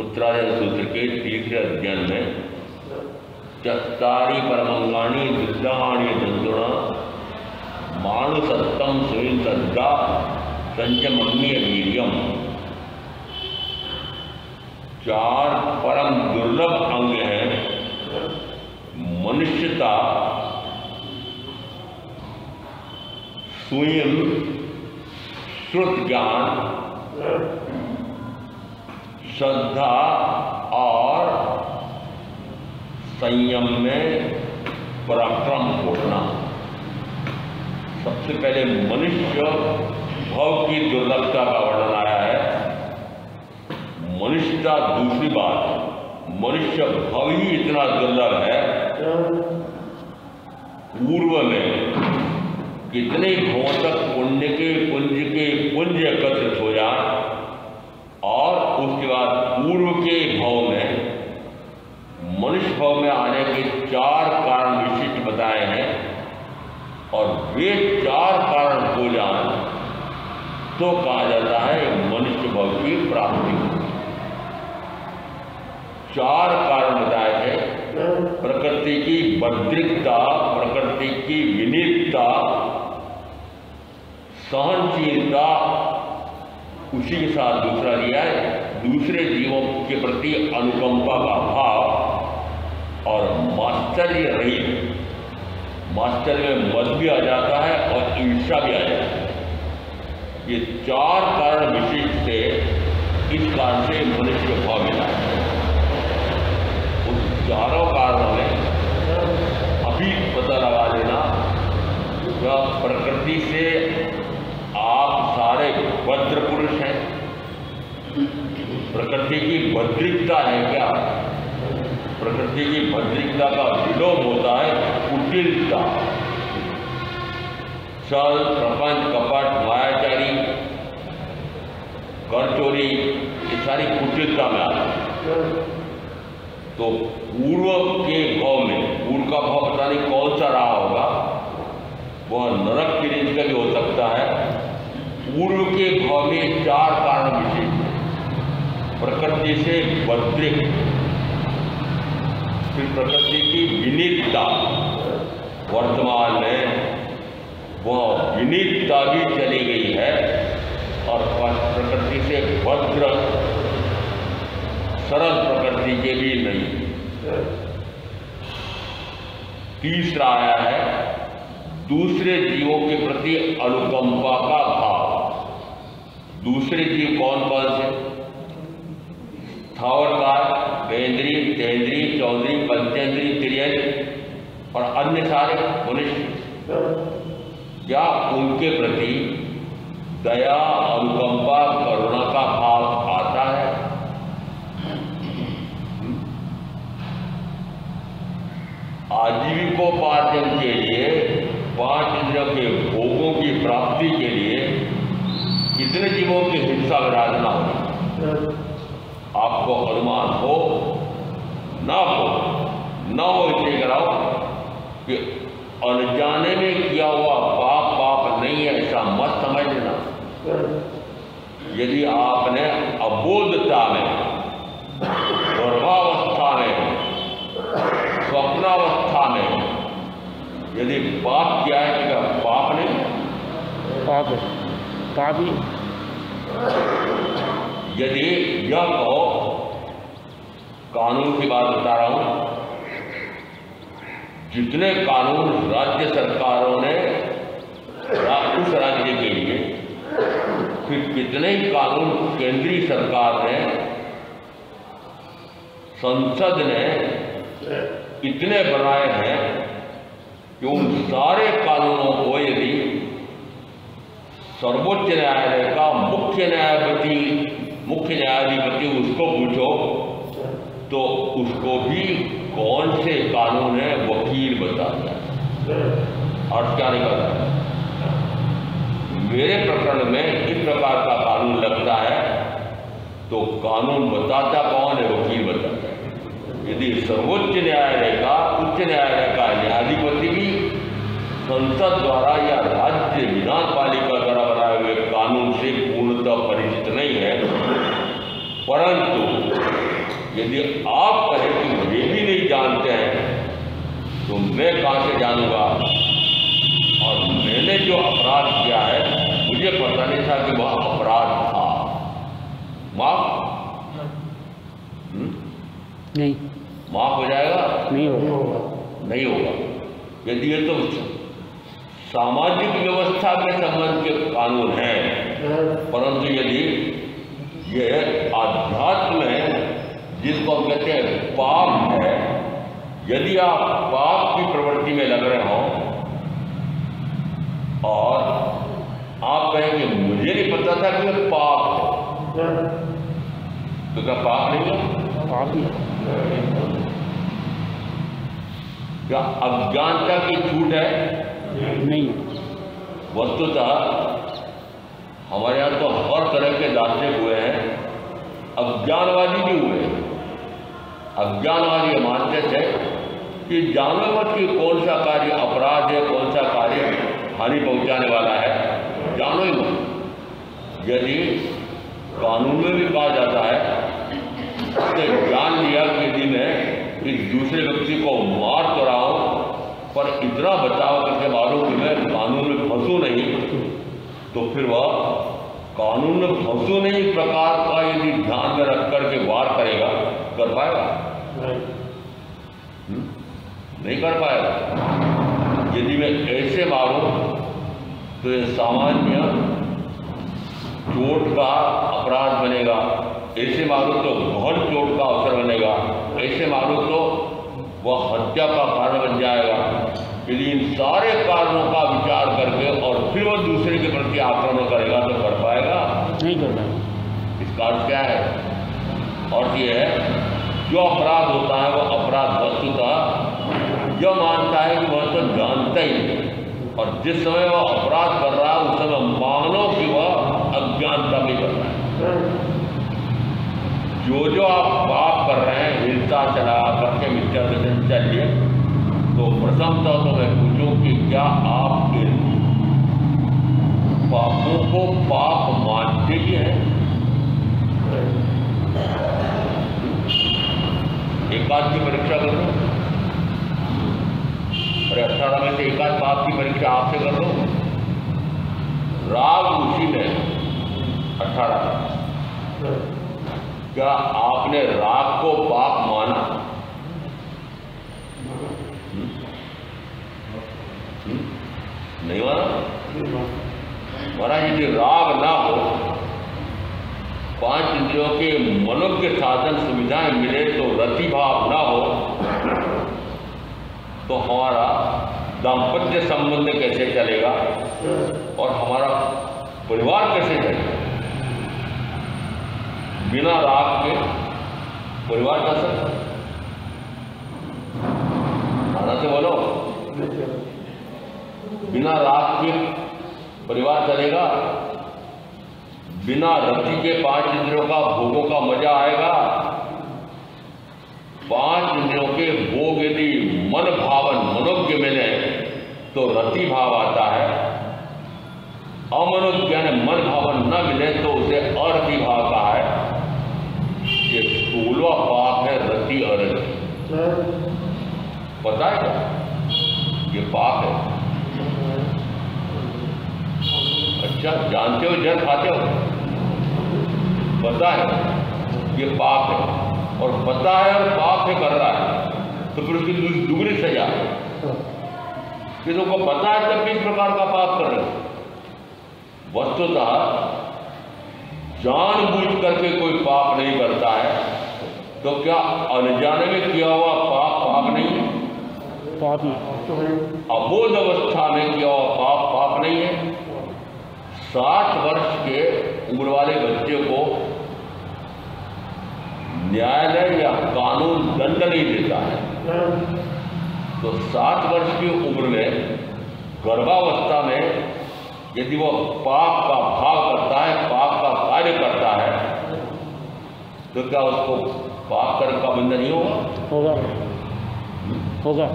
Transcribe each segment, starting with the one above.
उत्तरायण सूत्र के तीसरे अध्ययन में चत्तारि परमंगाणी विद्याणी दंदुणा मानुसत्तम सुविन श्रद्धा संयमन्य वीर्यम, चार परम दुर्लभ अंग हैं मनुष्यता, स्वयं, श्रुत ज्ञान, श्रद्धा और संयम में पराक्रम होना। सबसे पहले मनुष्य भव की दुर्लभता का वर्णन आया है। मनुष्यता दूसरी बात, मनुष्य भाव ही इतना दुर्लभ है। पूर्व में कितने भावों तक पुण्य के पुंज एकत्रित हो जाए और उसके बाद पूर्व के भाव में मनुष्य भाव में आने के 4 कारण विशिष्ट बताए हैं और वे 4 कारण हो जाए तो कहा जाता है मनुष्य भाव की प्राप्ति। 4 कारण बताए थे, प्रकृति की भद्रिकता, प्रकृति की विनीतता, सहनशीलता, उसी के साथ दूसरा दिया है दूसरे जीवों के प्रति अनुकंपा का भाव और माश्चर्य रहित, माश्चर्य में मद भी आ जाता है और ईर्ष्या भी आ जाता है। ये 4 कारण विशिष्ट थे, इस कारण से मनुष्य भाव मिला है। उस 4 कारणों में अभी पता लगा लेना, प्रकृति से आप सारे भद्र पुरुष हैं। प्रकृति की भद्रिकता है क्या? प्रकृति की भद्रिकता का विलोम होता है कुटिलता। छल, प्रपंच, कपट, मायाचारी, कर चोरी, ये सारी कुटिलता में आती है। तो पूर्व के भाव में, पूर्व का भाव पता नहीं कौन सा रहा होगा, वह नरक की रेंज का भी हो सकता है। पूर्व के भाव में 4 कारण विशेष, प्रकृति से भद्रिक, फिर प्रकृति की विनीतता, वर्तमान में वह विनीतता भी चली गई है और प्रकृति से भद्र सरल प्रकृति के भी नहीं। तीसरा आया है दूसरे जीवों के प्रति अनुकंपा का भाव। दूसरे जीव कौन कौन से? स्थावरकाय, केंद्रीय, तेंद्रीय, चौधरी, पंचेंद्रीय, त्रियंद्रीय और अन्य सारे मनुष्य, क्या उनके प्रति दया, अनुकंपा, करुणा का भाव आता है? आजीविकोपार्जन के लिए, 5 इंद्रियों के भोगों की प्राप्ति के लिए कितने जीवों की हिंसा विराजना हो? आपको अनुमान हो ना हो इसलिए कराओ कि अनजाने में किया हुआ पाप नहीं है, ऐसा मत समझ लेना। यदि आपने अबोधता में, गर्भावस्था में, स्वप्नावस्था में यदि पाप किया है तो पाप नहीं, पाप ही। यदि यह कहो, कानून की बात बता रहा हूं, जितने कानून राज्य सरकारों ने उस राज्य के लिए, फिर कितने ही कानून केंद्रीय सरकार ने, संसद ने इतने बनाए हैं कि उन सारे कानूनों को यदि सर्वोच्च न्यायालय का मुख्य न्यायाधिपति उसको पूछो तो उसको भी कौन से कानून है वकील बताता है। अर्थ क्या निकलता है? मेरे प्रकरण में इस प्रकार का कानून लगता है तो कानून बताता कौन है? वकील बताता है। यदि सर्वोच्च न्यायालय का, उच्च न्यायालय का न्यायाधिपति भी संसद द्वारा या राज्य विधानपालिका द्वारा बनाए हुए कानून से पूर्णतः परिचित नहीं है, परंतु यदि आप कहें कि वे भी नहीं जानते हैं तो मैं कहाँ से जानूंगा? और मैंने जो अपराध किया है मुझे पता नहीं था कि वह अपराध था। माफ नहीं, माफ हो जाएगा? नहीं होगा, नहीं होगा। यदि ये तो सामाजिक व्यवस्था के संबंध के कानून हैं, परंतु यदि ये आध्यात्म है जिसको हम कहते हैं पाप है, यदि आप पाप की प्रवृत्ति में लग रहे हो और आप कहेंगे मुझे नहीं पता था कि ये पाप है, तो क्या पाप नहीं है? पाप ही क्या अज्ञानता की छूट है? नहीं। वस्तुतः हमारे यहाँ तो हर तरह के दार्शनिक हुए हैं, अज्ञानवादी भी हुए हैं। अज्ञानवादी मानते थे कि जानो मत कि कौन सा कार्य अपराध है, कौन सा कार्य हानि पहुंचाने वाला है, जानो ही मत। यदि कानून में भी कहा जाता है तो जान लिया कि यदि मैं इस दूसरे व्यक्ति को मार तो रहा हूं, पर इतना बचाव करके मारूं कि मैं कानून में फंसू नहीं, तो फिर वह कानून में फंसू नहीं इस प्रकार का यदि ध्यान में रख करके वार करेगा, कर पाएगा? नहीं कर पाएगा। यदि मैं ऐसे मारूं तो ये सामान्य चोट का अपराध बनेगा, ऐसे मारूं तो गहन चोट का अवसर बनेगा, ऐसे मारूं तो वह हत्या का कारण बन जाएगा। यदि इन सारे कारणों का विचार करके और फिर वह दूसरे के प्रति आक्रमण करेगा तो कर पाएगा? नहीं कर पाएगा। इसका अर्थ क्या है? और ये है जो अपराध होता है वह अपराध वस्तुतः यह मानता है कि वह तो जानता ही नहीं, और जिस समय वह अपराध कर रहा है उस समय मानो कि वह अज्ञानता भी कर रहा है। जो आप पाप कर रहे हैं, हिंसा चला करके मिथ्या दर्शन चाहिए, तो प्रथमतः तो मैं पूछूं कि क्या आप इन पापों को पाप मानते ही हैं? एकाध की परीक्षा कर लो, अरे 18 में से एकाध पाप की परीक्षा आपसे कर लो। राग उसी में 18, क्या आपने राग को पाप माना? नहीं माना? महाराज यदि राग ना हो, 5 इंद्रियों के मनोज्ञ साधन सुविधाएं मिले तो रति भाव ना हो, तो हमारा दाम्पत्य संबंध कैसे चलेगा और हमारा परिवार कैसे चलेगा? बिना राग के परिवार चल सकता? आना से बोलो, बिना राग के परिवार चलेगा? बिना रति के 5 इंद्रियों का भोगों का मजा आएगा? 5 इंद्रियों के भोग यदि मन भावन मनोज्ञ मिले तो रति भाव आता है, अमनोज्ञ यानी मन भावन न मिले तो उसे अरति भाव कहा है। ये 16वां पाप है रति अरति। पता है क्या? ये पाप है। अच्छा, जानते हो, जहर खाते हो, पता है ये पाप है, और पता है और पाप है कर रहा है, तो फिर उसकी दुगनी सजा। किसी को पता है तब किस प्रकार का पाप कर रहे हो? वस्तुतः जानबूझ करके कोई पाप नहीं करता है, तो क्या अनजाने में किया हुआ पाप पाप नहीं है? पाप नहीं। अबोध अवस्था में किया हुआ पाप पाप नहीं है? 60 वर्ष के उम्र वाले बच्चे को न्यायालय या कानून दंड नहीं देता है, तो 60 वर्ष की उम्र में गर्भावस्था में यदि वो पाप का भाव करता है, पाप का कार्य करता है, तो क्या उसको पाप कर्म का बंधन नहीं होगा? होगा। होगा।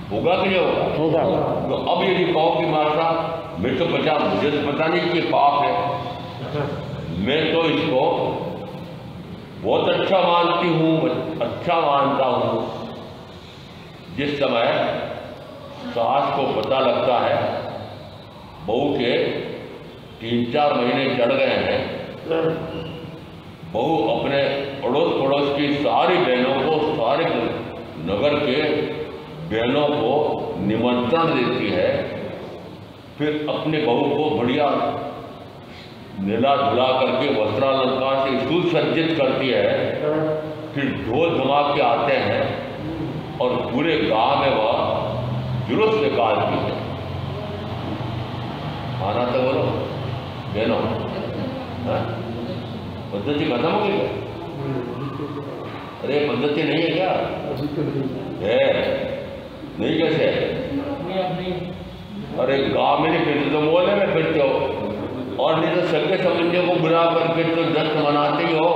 होगा कि नहीं होगा? होगा। तो अब यदि कहो कि माता मैं तो मुझे तो पता नहीं कि पाप है, मैं तो इसको बहुत अच्छा मानती हूँ, अच्छा मानता हूँ। जिस समय सास को पता लगता है बहू के 3-4 महीने चढ़ गए हैं, बहू अपने अड़ोस पड़ोस की सारी बहनों को, सारे नगर के बहनों को निमंत्रण देती है, फिर अपने बहू को बढ़िया नीला धुला करके वस्त्रालंकार से सुसज्जित करती है, फिर ढोल धमाके आते हैं और पूरे गांव में वह जुलूस निकालती है। आना तो बोलो बहनों, पद्धति खत्म हो गई क्या? अरे पद्धति नहीं है क्या? है नहीं, कैसे है? अरे गाँव में नहीं फिरते तो मोहल्ले में फिरते हो, और नहीं तो सगे समझने को बुला करके तो जश्न मनाते ही हो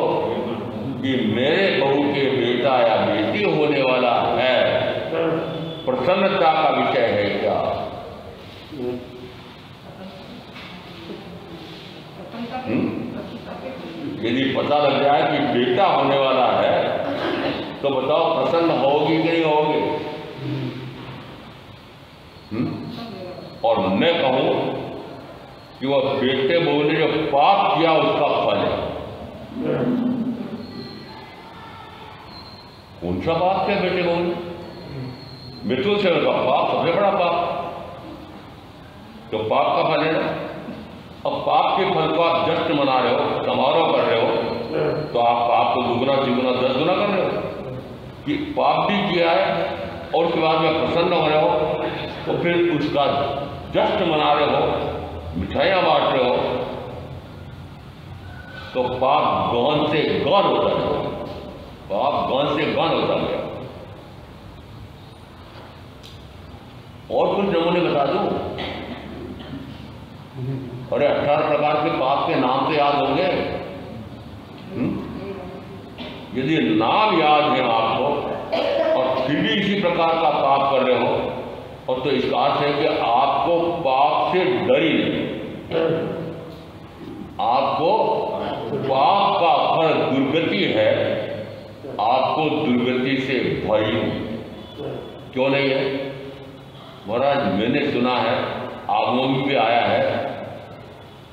कि मेरे बहू के बेटा या बेटी होने वाला है। प्रसन्नता का विषय है क्या? यदि पता लग जाए कि बेटा होने वाला है तो बताओ प्रसन्न होगी कि नहीं होगी? और मैं कहूं कि वह बेटे बहू ने जो पाप किया उसका फल है। कौन सा पाप किया बेटे बहू ने? मृत्यु से उनका पाप सबसे बड़ा पाप, तो पाप का फल है ना। अब पाप के फल को आप जश्न मना रहे हो, समारोह कर रहे हो, तो आप पाप को दुगुना तिगुना 10 गुना कर रहे हो कि पाप भी किया है और उसके बाद में प्रसन्न हो रहे हो, तो फिर उसका जश्न मना रहे हो, मिठाइयाँ बांट रहे हो, तो पाप गौन से गौन होता है, पाप गौन से गौन होता गया। और कुछ नमूने बता दूं? अरे 18 प्रकार के पाप के नाम तो याद होंगे। यदि नाम याद है आपको और फिर भी इसी प्रकार का पाप कर रहे हो, और तो इसका अर्थ है कि आपको पाप से डर ही नहीं, आपको पाप का फल दुर्गति है, आपको दुर्गति से भय क्यों नहीं है? महाराज मैंने सुना है, आगमों में भी आया है,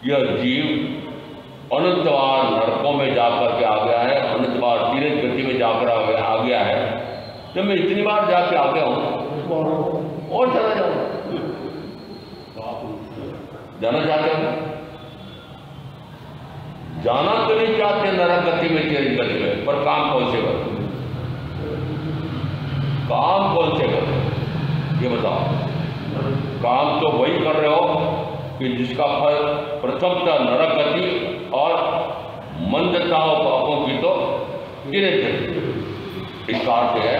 यह जीव अनंत बार नरकों में जाकर के आ गया है, अनंत बार तीर्थ गति में जाकर आ गया है। जब मैं इतनी बार जाके आ गया हूं और चला जाऊंगा, जाना चाहते हो? जाना तो नहीं चाहते नरक गति में, तीर्थ गति में, पर काम कौन से करते? काम कौन से करते ये बताओ? काम तो वही कर रहे हो कि जिसका फल प्रथमतः नरक गति और मंदताओं पापों की तो तीर्थ गति। इस अर्थ है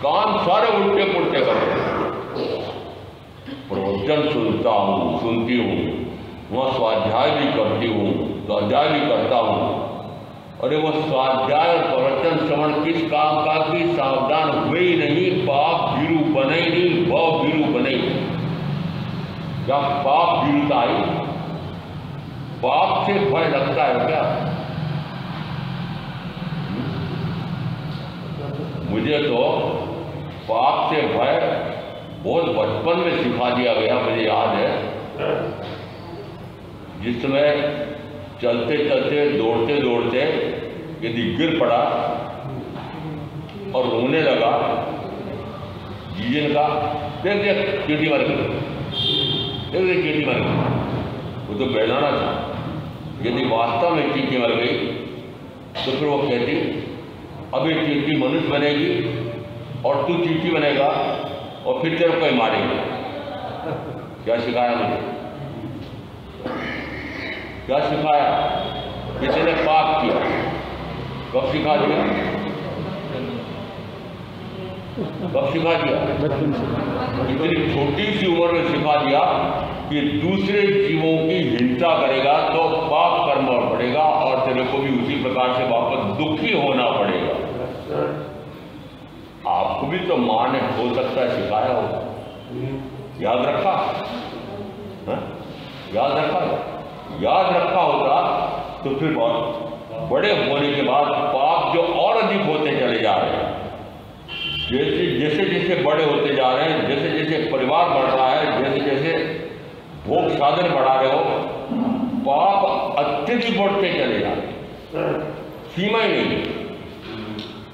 काम सारे उल्टे पुल्टे कर रहे हैं। प्रवचन सुनता हूँ, सुनती हूँ, वह स्वाध्याय भी करती हूँ, स्वाध्याय भी करता हूँ। अरे वो स्वाध्याय और प्रवचन श्रवण किस काम का कि सावधान हुए ही नहीं, पाप भीरू बने ही नहीं, भाव भीरू बने ही नहीं। जब पाप भीरुता आई, पाप से भय लगता है क्या? मुझे तो पाप से भय बहुत बचपन में सिखा दिया गया। मुझे याद है जिसमें चलते चलते दौड़ते दौड़ते यदि गिर पड़ा और रोने लगा, जीजन का देख देख चीटी मर गई, देख देख चीटी मर गई, वो तो बहलाना था। यदि वास्तव में चीटी मर गई तो फिर वो कहती अब ये चीटी मनुष्य बनेगी और तू चीटी बनेगा और फिर तेरे को मारेगी। क्या सिखाया मुझे? क्या सिखाया? किसी ने पाप किया, कब सिखा दिया? कब सिखा दिया? इतनी छोटी सी उम्र में सिखा दिया कि दूसरे जीवों की हिंसा करेगा तो पाप कर्म पड़ेगा और तेरे को भी उसी प्रकार से वापस दुखी होना पड़ेगा। आपको भी तो मां ने हो सकता है सिखाया होगा, याद रखा? याद रखा? याद रखा होता तो फिर बड़े होने के बाद पाप जो और अधिक होते चले जा रहे हैं, जैसे जैसे बड़े होते जा रहे हैं, जैसे जैसे परिवार बढ़ रहा है, जैसे जैसे भोग साधन बढ़ा रहे हो, पाप अत्यधिक बढ़ते चले जा रहे हैं, सीमा ही नहीं।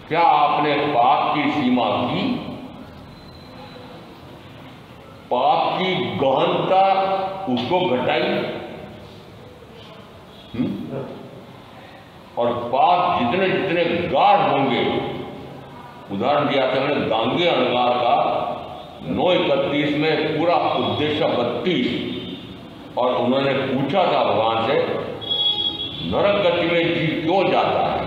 क्या आपने पाप की सीमा की? पाप की गहनता उसको घटाई और पाप जितने जितने गाढ़ होंगे, उदाहरण दिया था मैंने गांगे अणगार का 9:31 में पूरा उद्देश्य 32, और उन्होंने पूछा था भगवान से नरक गति में जीव क्यों जाता है?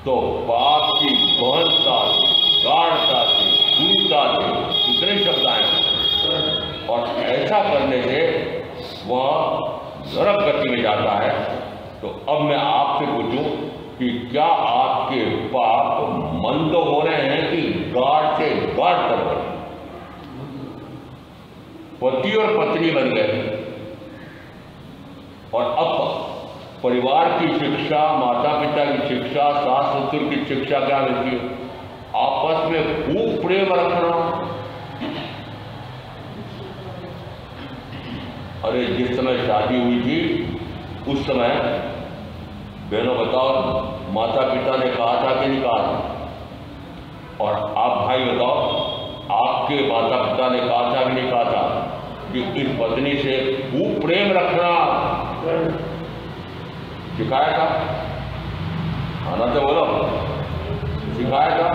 तो पाप की गहनता से, गाढ़ता से, गूढ़ता से इतने शब्द आए हैं, और ऐसा करने से वह नरक गति में जाता है। तो अब मैं आपसे पूछूं कि क्या आपके पाप मंद हो रहे हैं कि गाढ़ से गाढ़ कर रहे हैं? पति और पत्नी बन गए, और अब परिवार की शिक्षा, माता पिता की शिक्षा, सास ससुर की शिक्षा क्या मिलती है? आपस में खूब प्रेम रखना। अरे जिस समय शादी हुई थी उस समय बहनों बताओ, माता पिता ने कहा था कि नहीं कहा था? और आप भाई बताओ, आपके माता पिता ने कहा था कि नहीं कहा था कि इस पत्नी से खूब प्रेम रखना? सिखाया था? आना तो बोलो, सिखाया था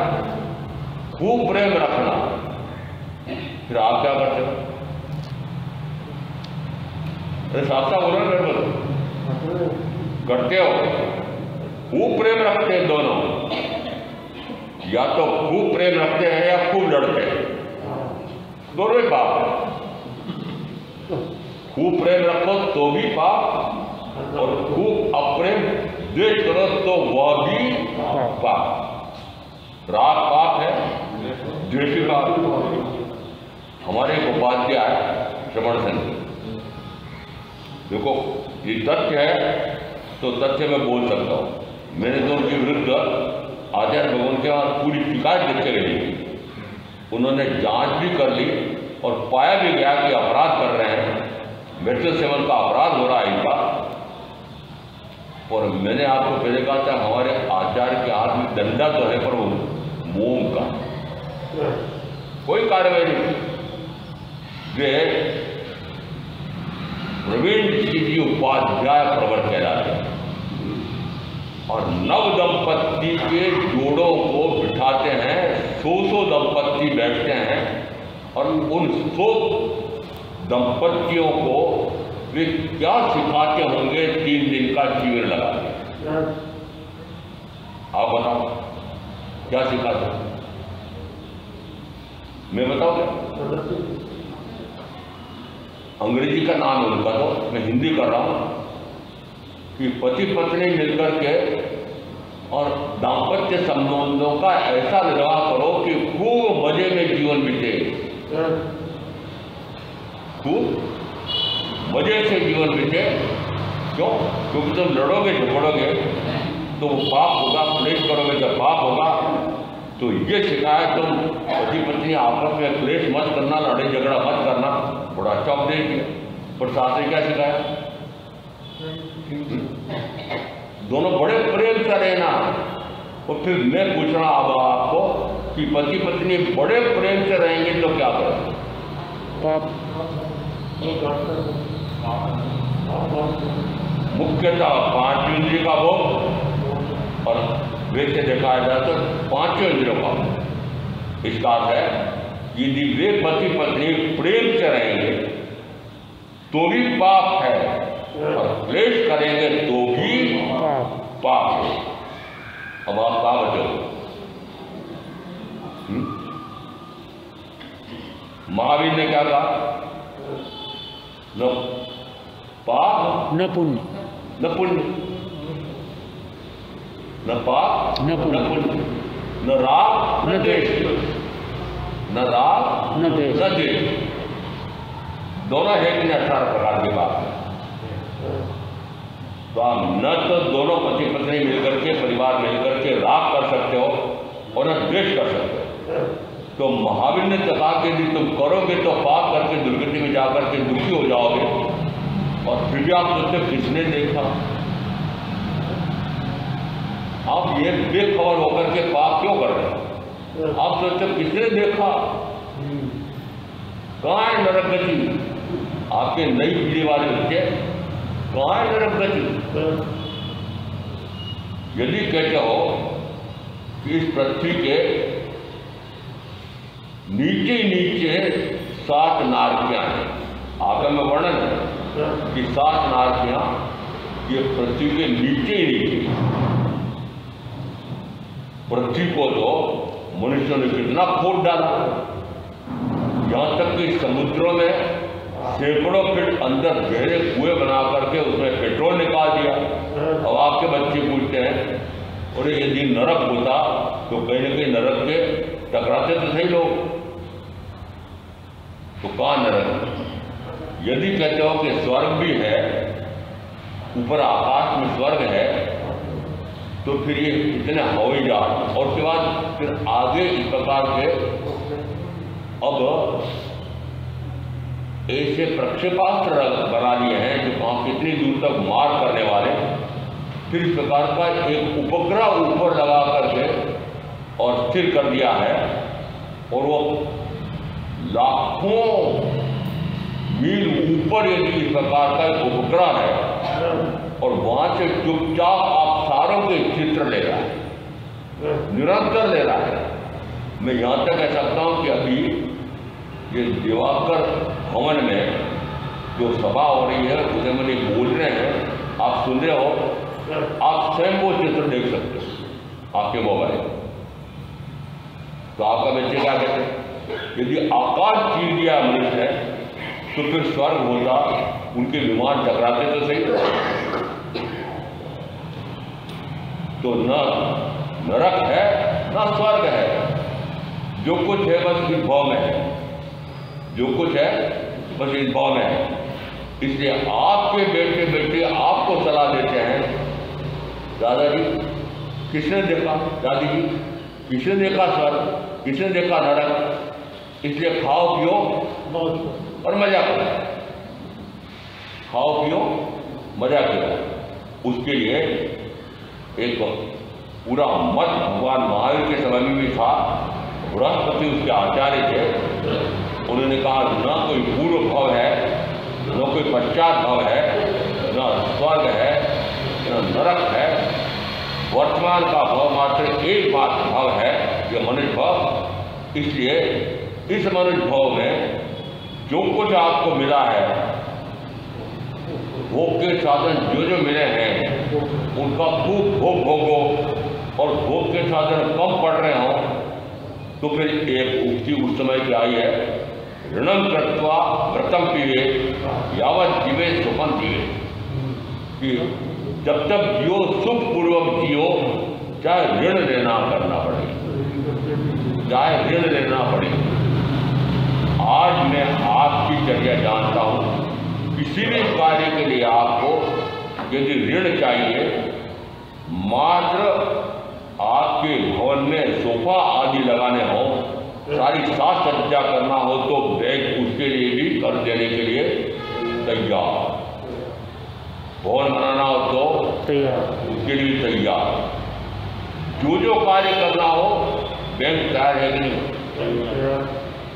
खूब प्रेम रखना। फिर आप क्या करते हो? अरे साफ साफ बोलो ना, बोलो करते हो? खूब प्रेम रखते हैं दोनों, या तो खूब प्रेम रखते हैं या खूब लड़ते हैं, दोनों ही पाप है। खूब प्रेम रखो तो भी पाप, और खूब अप्रेम द्वेष करो तो वह भी पाप। राग पाप है, द्वेष पाप। हमारे एक उपाध्याय श्रवण सिंह, देखो ये तथ्य है तो तथ्य मैं बोल सकता हूँ। मैंने तो उनके विरुद्ध आचार्य भगवान के वहाँ पूरी शिकायत लिख के गई। उन्होंने जांच भी कर ली और पाया भी गया कि अपराध कर रहे हैं, मेडिकल सेवन का अपराध हो रहा है इनका। और मैंने आपको पहले कहा था, हमारे आचार्य के हाथ में डंडा तो है पर वो मोम का, कोई कार्रवाई नहीं। वे प्रवीण जी उपाध्याय प्रवर कहलाते हैं, और नव दंपत्ति के जोड़ों को बिठाते हैं, 100 दंपत्ति बैठते हैं, और उन 100 दंपत्तियों को वे क्या सिखाते होंगे 3 दिन का शिविर लगा के? आप बताओ क्या सिखाते? मैं बताऊँ? अंग्रेजी का नाम है उनका, तो मैं हिंदी कर रहा हूँ कि पति पत्नी मिलकर के और दाम्पत्य संबंधों का ऐसा निर्वाह करो कि खूब मजे में जीवन बीते, खूब मजे से जीवन बीते। क्यों? क्योंकि तुम लड़ोगे झगड़ोगे तो वो पाप होगा, क्लेश करोगे तो पाप होगा। तो ये सिखाया, तुम पति पत्नी आपस में क्लेश मत करना, लड़ाई झगड़ा मत करना। बड़ा अच्छा उपदेश दिया, पर साथ में क्या सिखाया? दोनों बड़े प्रेम से रहना। और फिर मैं पूछ रहा अब आपको कि पति पत्नी बड़े प्रेम से रहेंगे तो क्या करें? मुख्यतः 5 इंद्रिय का भोग, और वैसे देखा जाए तो 5 इंद्रियों का भोग। इसका अर्थ है यदि वे पति पत्नी प्रेम से रहेंगे तो भी पाप है, और क्लेश करेंगे तो भी पाप है। अब आप क्या बचोगे? महावीर ने क्या कहा? न पाप न पुण्य, न पुण्य, न पाप न पुण्य, न राग न द्वेष, न राग न द्वेष। न द्वेष। दोनों है कि 18 प्रकार के पाप है। तो आप न तो दोनों पति पत्नी मिलकर के, परिवार मिलकर के राग कर सकते हो और न द्वेष कर सकते हो। तो महावीर ने कहा कि यदि तुम करोगे तो पाप करके दुर्गति में जाकर के दुखी हो जाओगे। और फिर भी आप सोचते किसने देखा? आप ये बेखबर होकर के पाप क्यों कर रहे हो? आप सोचते किसने देखा? कहाँ है नरक गति? आपके नई पीढ़ी वाले बच्चे, कहाँ है नरक गति? यदि कहते हो कि इस पृथ्वी के नीचे नीचे 7 नारकियां हैं, आगे में वर्णन है कि 7 नारकियां ये पृथ्वी के नीचे ही नीचे। पृथ्वी को तो मनुष्यों ने कितना खोद डाला, यहाँ तक कि समुद्रों में सैकड़ों फीट अंदर गहरे कुएं बना करके उसमें पेट्रोल निकाल दिया। अब आपके बच्चे पूछते हैं और यदि नरक होता तो कहीं न कहीं नरक के टकराते तो सही लोग, तो कहाँ नरक? यदि कहते हो कि स्वर्ग भी है, ऊपर आकाश में स्वर्ग है, तो फिर ये इतने हवाई जहाज और उसके बाद फिर आगे इस प्रकार के अब ऐसे प्रक्षेपास्त्र बना लिए हैं जो वहाँ कितनी दूर तक मार करने वाले। फिर इस प्रकार का एक उपग्रह ऊपर लगा करके और स्थिर कर दिया है, और वो लाखों मील ऊपर यदि इस प्रकार का एक उपग्रह है और वहाँ से चुपचाप आप सारों के चित्र ले रहा है, निरंतर ले रहा है। मैं यहाँ तक कह सकता हूँ कि अभी ये दिवाकर भवन में जो सभा हो रही है उसमें मैंने बोल रहे हैं, आप सुन रहे हो, आप स्वयं वो चित्र देख सकते हो आपके मोबाइल। तो आपका बच्चे क्या कहते हैं, यदि आकाश चीर दिया मनुष्य है तो फिर स्वर्ग होता, उनके विमान टकराते तो सही। तो न नरक है न स्वर्ग है, जो कुछ है बस इस भाव में है, जो कुछ है बस इस भाव में है। इसलिए आपके बेटे बेटे आपको सलाह देते हैं, दादाजी किसने देखा, दादी जी किसने देखा स्वर्ग, किसने देखा नरक, इसलिए खाओ पियो और मजा करो, खाओ पियो मजा करो। उसके लिए एक पूरा मत भगवान महावीर के समय में भी था, बृहस्पति उसके आचार्य थे। उन्होंने कहा न कोई पूर्व भव है, न कोई पश्चात भव है, न स्वर्ग है, न नरक है, वर्तमान का भव मात्र एक मात्र भव है, यह मनुष्य भव। इसलिए इस मनुष्य भव में जो कुछ आपको मिला है, भोग के साधन जो जो मिले हैं उनका खूब भोग भोगो, और भोग के साधन कम पड़ रहे हों तो फिर एक उक्ति उस समय की आई है, ऋणम कृत्वा व्रतम पीवे यावत जीवे सुखम जीवे, कि जब तक जियो सुख पूर्वक जियो, चाहे ऋण लेना करना पड़े, चाहे ऋण लेना पड़े। आज मैं आपकी चर्या जानता हूँ, किसी भी कार्य के लिए आपको यदि ऋण चाहिए, मात्र आपके भवन में सोफा आदि लगाने हो, सारी साज सज्जा करना हो, तो बैंक उसके लिए भी कर्ज देने के लिए तैयार, भवन बनाना हो तो तैयार, उसके लिए तैयार, जो जो कार्य करना हो बैंक तैयार है कि नहीं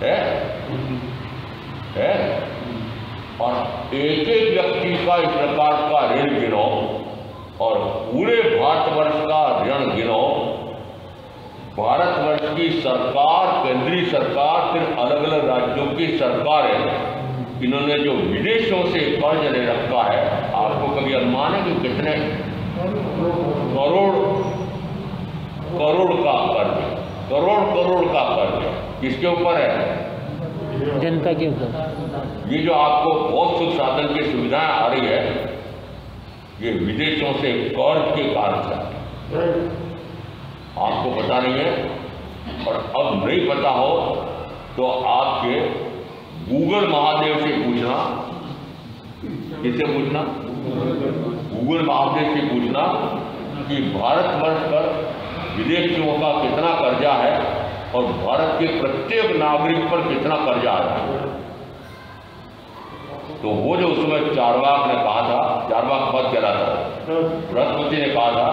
है? और एक एक व्यक्ति का इस प्रकार का ऋण गिनो और पूरे भारतवर्ष का ऋण गिनो। भारतवर्ष की सरकार, केंद्रीय सरकार, फिर अलग अलग राज्यों की सरकारें, इन्होंने जो विदेशों से कर्ज ले रखा है, आपको कभी अनुमान है कि कितने करोड़ का कर्ज, करोड़ का कर्ज किसके ऊपर है? जनता के ऊपर। ये जो आपको बहुत सुख साधन की सुविधाएं आ रही है, ये विदेशों से कर्ज के कारण से, आपको पता नहीं है, और अब नहीं पता हो तो आपके गूगल महादेव से पूछना, किससे पूछना? गूगल महादेव से पूछना कि भारतवर्ष पर विदेशियों का कितना कर्जा है और भारत के प्रत्येक नागरिक पर कितना कर्जा है। तो वो जो उस समय चारवाक ने कहा था, चारवाक पद कह रहा था, बृहस्पति ने कहा था,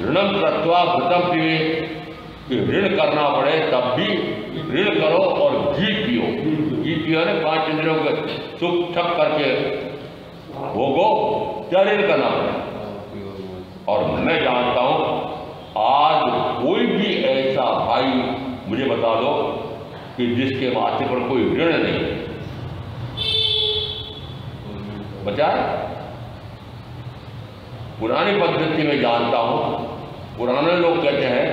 ऋणम कृत्वा व्रतम पीवे, कि ऋण करना पड़े तब भी ऋण करो और घी पियो। घी पियो ने 5 इंद्रियों के सुख ठक करके भोगो, क्या ऋण करना पड़े। और मैं जानता हूं आज कोई भी ऐसा भाई मुझे बता दो कि जिसके माथे पर कोई ऋण नहीं बचा है। पुरानी पद्धति में जानता हूँ, पुराने लोग कहते हैं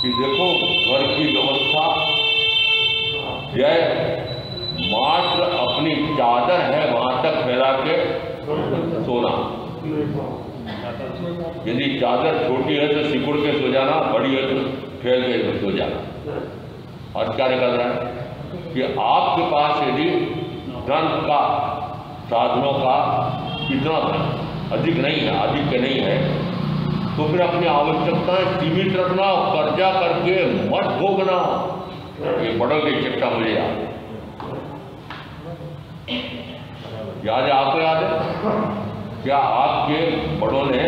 कि देखो घर की व्यवस्था यह मात्र अपनी चादर है वहां तक फैला के सोना। यदि चादर छोटी है तो सिकुड़ के सो जाना, बड़ी है तो फैल के सो जाना। और क्या निकल रहा है कि आपके पास यदि धन का, साधनों का इतना अधिक नहीं है, अधिक नहीं है, तो फिर अपनी आवश्यकताएं सीमित रखना, कर्जा करके मत भोगना। ये बड़ों की शिक्षा मुझे याद है, आपको याद है क्या आपके बड़ों ने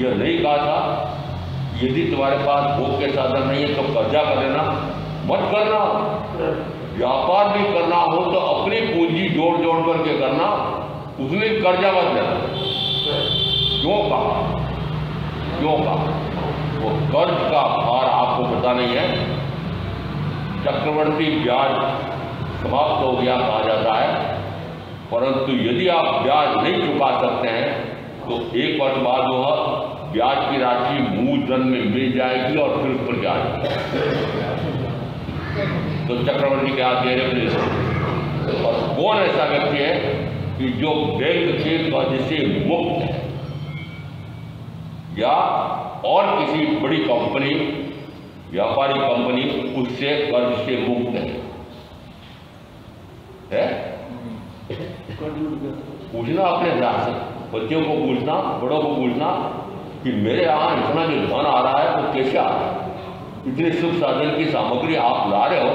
यह नहीं कहा था यदि तुम्हारे पास भोग के साधन नहीं है तो कर्जा कर लेना, मत करना। व्यापार भी करना हो तो अपनी पूंजी जोड़ जोड़ करके करना, उसमें कर्जा मत लेना। क्यों कहा? क्यों कहा? वो कर्ज का भार आपको पता नहीं है। चक्रवर्ती ब्याज समाप्त हो गया कहा जाता है, परंतु यदि आप ब्याज नहीं चुका सकते हैं तो एक वर्ष बाद वह ब्याज की राशि मूलधन में मिल जाएगी और फिर उस पर ब्याज। तो चक्रवर्ती क्या कह रहे हैं? और कौन ऐसा व्यक्ति है कि जो बैंक के कर्ज से मुक्त है या और किसी बड़ी कंपनी, व्यापारिक कंपनी उससे कर्ज से मुक्त है? पूछना अपने बच्चों को, पूछना, बड़ों को पूछना कि मेरे यहाँ इतना जो धन आ रहा है वो कैसे आ रहा है? इतने सुख साधन की सामग्री आप ला रहे हो,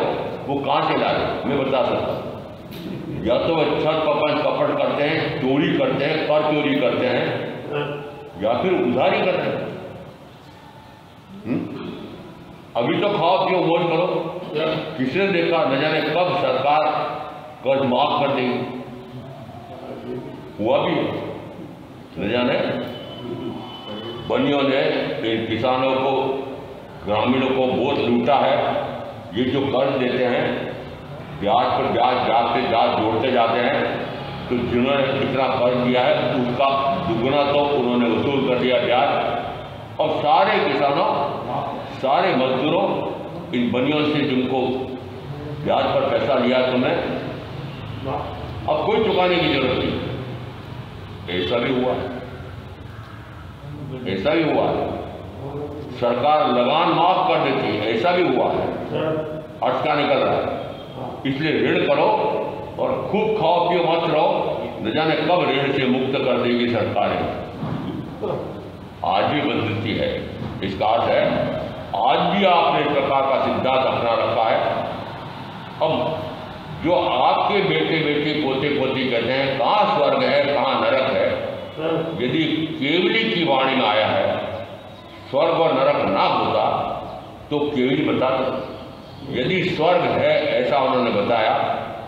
वो कहाँ से ला रहे हो? मैं बता सकता हूँ। या तो वह छत कपट करते हैं, चोरी करते हैं, कर चोरी करते हैं, या फिर उधारी करते हैं। अभी तो खाओ पियो मौज करो। किसने देखा? न जाने कब सरकार कर्ज माफ कर देगी। हुआ भी न जाने। बनियों ने इन किसानों को, ग्रामीणों को बहुत लूटा है। ये जो कर्ज देते हैं, ब्याज पर ब्याज जोड़ते जाते हैं, तो जिन्होंने कितना कर्ज दिया है उसका दुगना तो उन्होंने वसूल कर दिया ब्याज। और सारे किसानों, सारे मजदूरों, इन बनियों से जिनको ब्याज पर पैसा लिया तुमने, अब कोई चुकाने की जरूरत नहीं। ऐसा भी हुआ है, ऐसा भी हुआ है। सरकार लगान माफ कर देती है, ऐसा भी हुआ है। अटका निकल रहा है। इसलिए ऋण करो और खूब खाओ पियो मत रहो, न जाने कब ऋण से मुक्त कर देगी सरकारें। आज भी बदलती है। इसका अर्थ है आज भी आपने इस प्रकार का सिद्धांत अपना रखा है। अब जो आपके बेटे बेटी पोते पोती कहते हैं कहाँ स्वर्ग है कहाँ नरक है, यदि केवली की वाणी में आया है स्वर्ग और नरक ना होता तो केवली बताते। यदि स्वर्ग है ऐसा उन्होंने बताया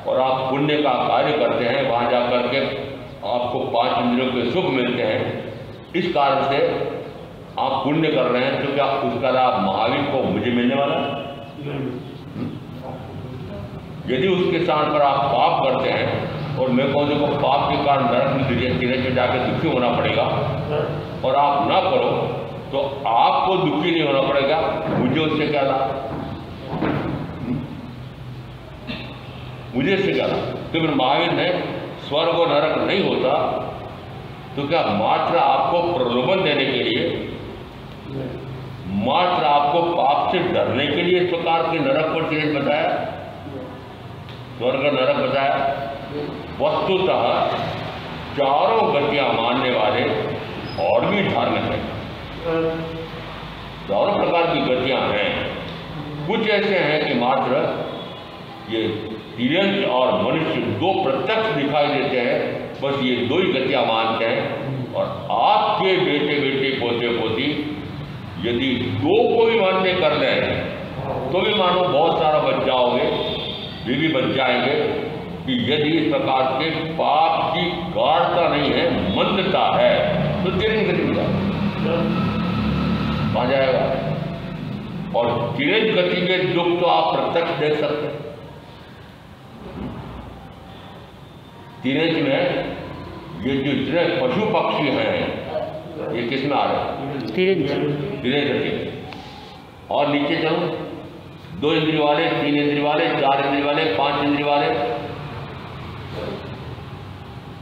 और आप पुण्य का कार्य करते हैं, वहाँ जाकर के आपको 5 इंद्रियों के सुख मिलते हैं, इस कारण से आप पुण्य कर रहे हैं, तो क्या उसका लाभ महावीर को मुझे मिलने वाला है? यदि उसके स्थान पर आप पाप करते हैं और मैं कहूँ देखो पाप के कारण नरक में धीरे में जाकर दुखी होना पड़ेगा, और आप ना करो तो आपको दुखी नहीं होना पड़ेगा, मुझे उससे क्या लाभ? मुझे इससे क्या लाभ? तो फिर महावीर ने स्वर्ग और नरक नहीं होता तो क्या मात्र आपको प्रलोभन देने के लिए, मात्र आपको पाप से डरने के लिए इस प्रकार के नरक और चीज बताया, स्वर्ग नरक बताया? वस्तुतः चारों गतियां मानने वाले और भी धार्मिक हैं। चारों प्रकार की गतियां हैं। कुछ ऐसे हैं कि मात्र ये तिरंज और मनुष्य दो प्रत्यक्ष दिखाई देते हैं, बस ये दो ही गतियां मानते हैं। और आपके बेटे बेटे पोते पोती यदि दो को भी मानने कर लें तो भी मानो बहुत सारा बच जाओगे, ये भी बच जाएंगे कि यदि इस प्रकार के पाप की गाढ़ता नहीं है, मंदता है, तो तिरंज गति में आ जाएगा। और तिरंज गति के दुख तो आप प्रत्यक्ष देख सकते हैं। तिरंज में ये जो इतने पशु पक्षी हैं ये किस में आ रहे हैं? तीन धीरे धीरे। और नीचे चलो, 2 इंद्रिय वाले, 3 इंद्रिय वाले, 4 इंद्रिय वाले, 5 इंद्रिय वाले,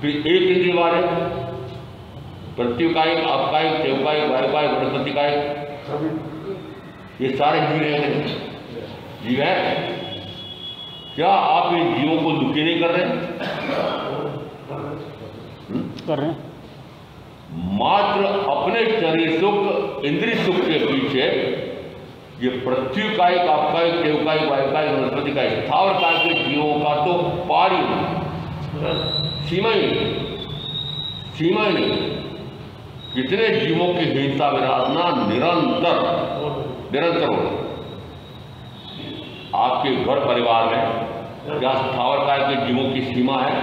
फिर 1 इंद्रिय वाले, प्रत्युकायिक, अपकायिक, चौकायिक, वायुकायिक, वनस्पतिकायिक, ये सारे जीव हैं। जीव है। क्या आप इन जीवों को दुखी नहीं कर रहे? कर रहे हैं। मात्र अपने शरीर सुख, इंद्रिय सुख के पीछे ये प्रत्युकायिक, अपकायिक, चौकायिक, वायुकायिक, वनस्पतिकायिक, स्थावर काल के जीवों का तो पारी सीमा ही नहीं। कितने जीवों की हिंसा विराधना निरंतर हो। आपके घर परिवार में क्या स्थावर काल के जीवों की सीमा है?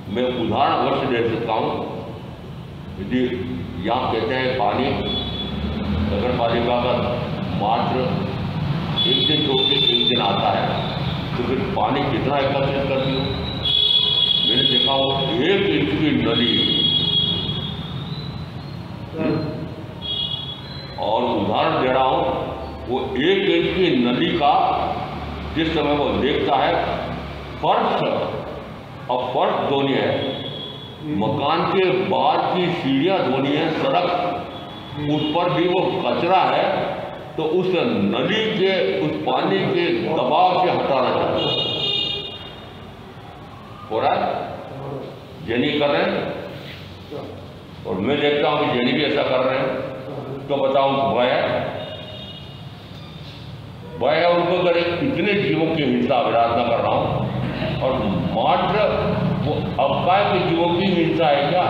मैं उदाहरण अवश्य दे सकता हूँ। यदि यहाँ कहते हैं पानी, नगर पालिका का मात्र 1 दिन छोड़ के 1 दिन आता है, तो फिर पानी कितना एकत्रित करती हो? मैंने देखा वो 1 इंच की नली, और उदाहरण दे रहा हूँ, वो 1 इंच की नली का जिस समय वो देखता है फर्श, और फर्श धोनी है, मकान के बाहर की सीढ़ियाँ धोनी है, सड़क, उस पर भी वो कचरा है, तो उस नली के उस पानी के दबाव से हटाना चाहिए। हो रहा है? जैनी कर रहे हैं, और मैं देखता हूँ कि जैनी भी ऐसा कर रहे हैं। तो बताऊँ भय है उनको, अगर इतने जीवों की हिंसा विराधना कर रहा हूँ, और मात्र वो अपकाय के जीवों की हिंसा है क्या?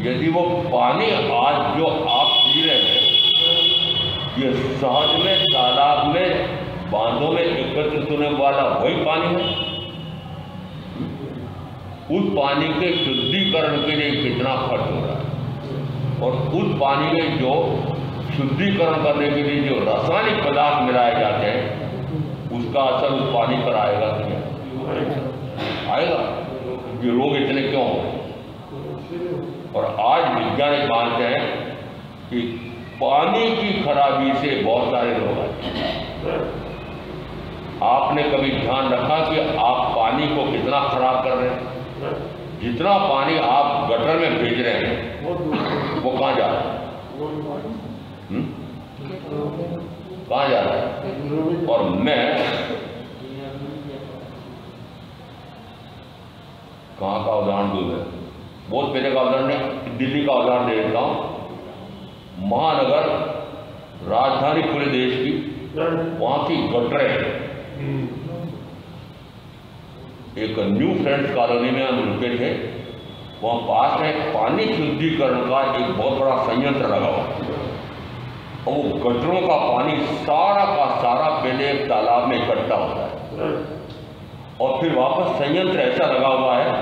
यदि वो पानी आज जो आप पी रहे हैं, ये सहज में, तालाब में, बांधों में एकत्रित होने वाला वही पानी है। उस पानी के शुद्धिकरण के लिए कितना खर्च हो रहा है, और उस पानी में जो शुद्धिकरण करने के लिए जो रासायनिक पदार्थ मिलाए जाते हैं, उसका असर उस पानी पर आएगा कि नहीं आएगा? ये रोग इतने क्यों हो? और आज वैज्ञानिक मानते हैं कि पानी की खराबी से बहुत सारे रोग आते हैं। आपने कभी ध्यान रखा कि आप पानी को कितना खराब कर रहे हैं? जितना पानी आप गटर में भेज रहे हैं, वो कहाँ जा रहा है? कहाँ जा रहा है? और मैं कहाँ का उदाहरण दूँ? मैं बहुत पहले का उदाहरण है, दिल्ली का उदाहरण दे देता हूँ। महानगर, राजधानी पूरे देश की, वहाँ की गटरें, एक न्यू फ्रेंड्स कॉलोनी में हम रुके थे, वहाँ पास में पानी शुद्धिकरण का एक बहुत बड़ा संयंत्र लगा हुआ, और वो गटरों का पानी सारा का सारा पहले एक तालाब में इकट्ठा होता है, और फिर वापस संयंत्र ऐसा लगा हुआ है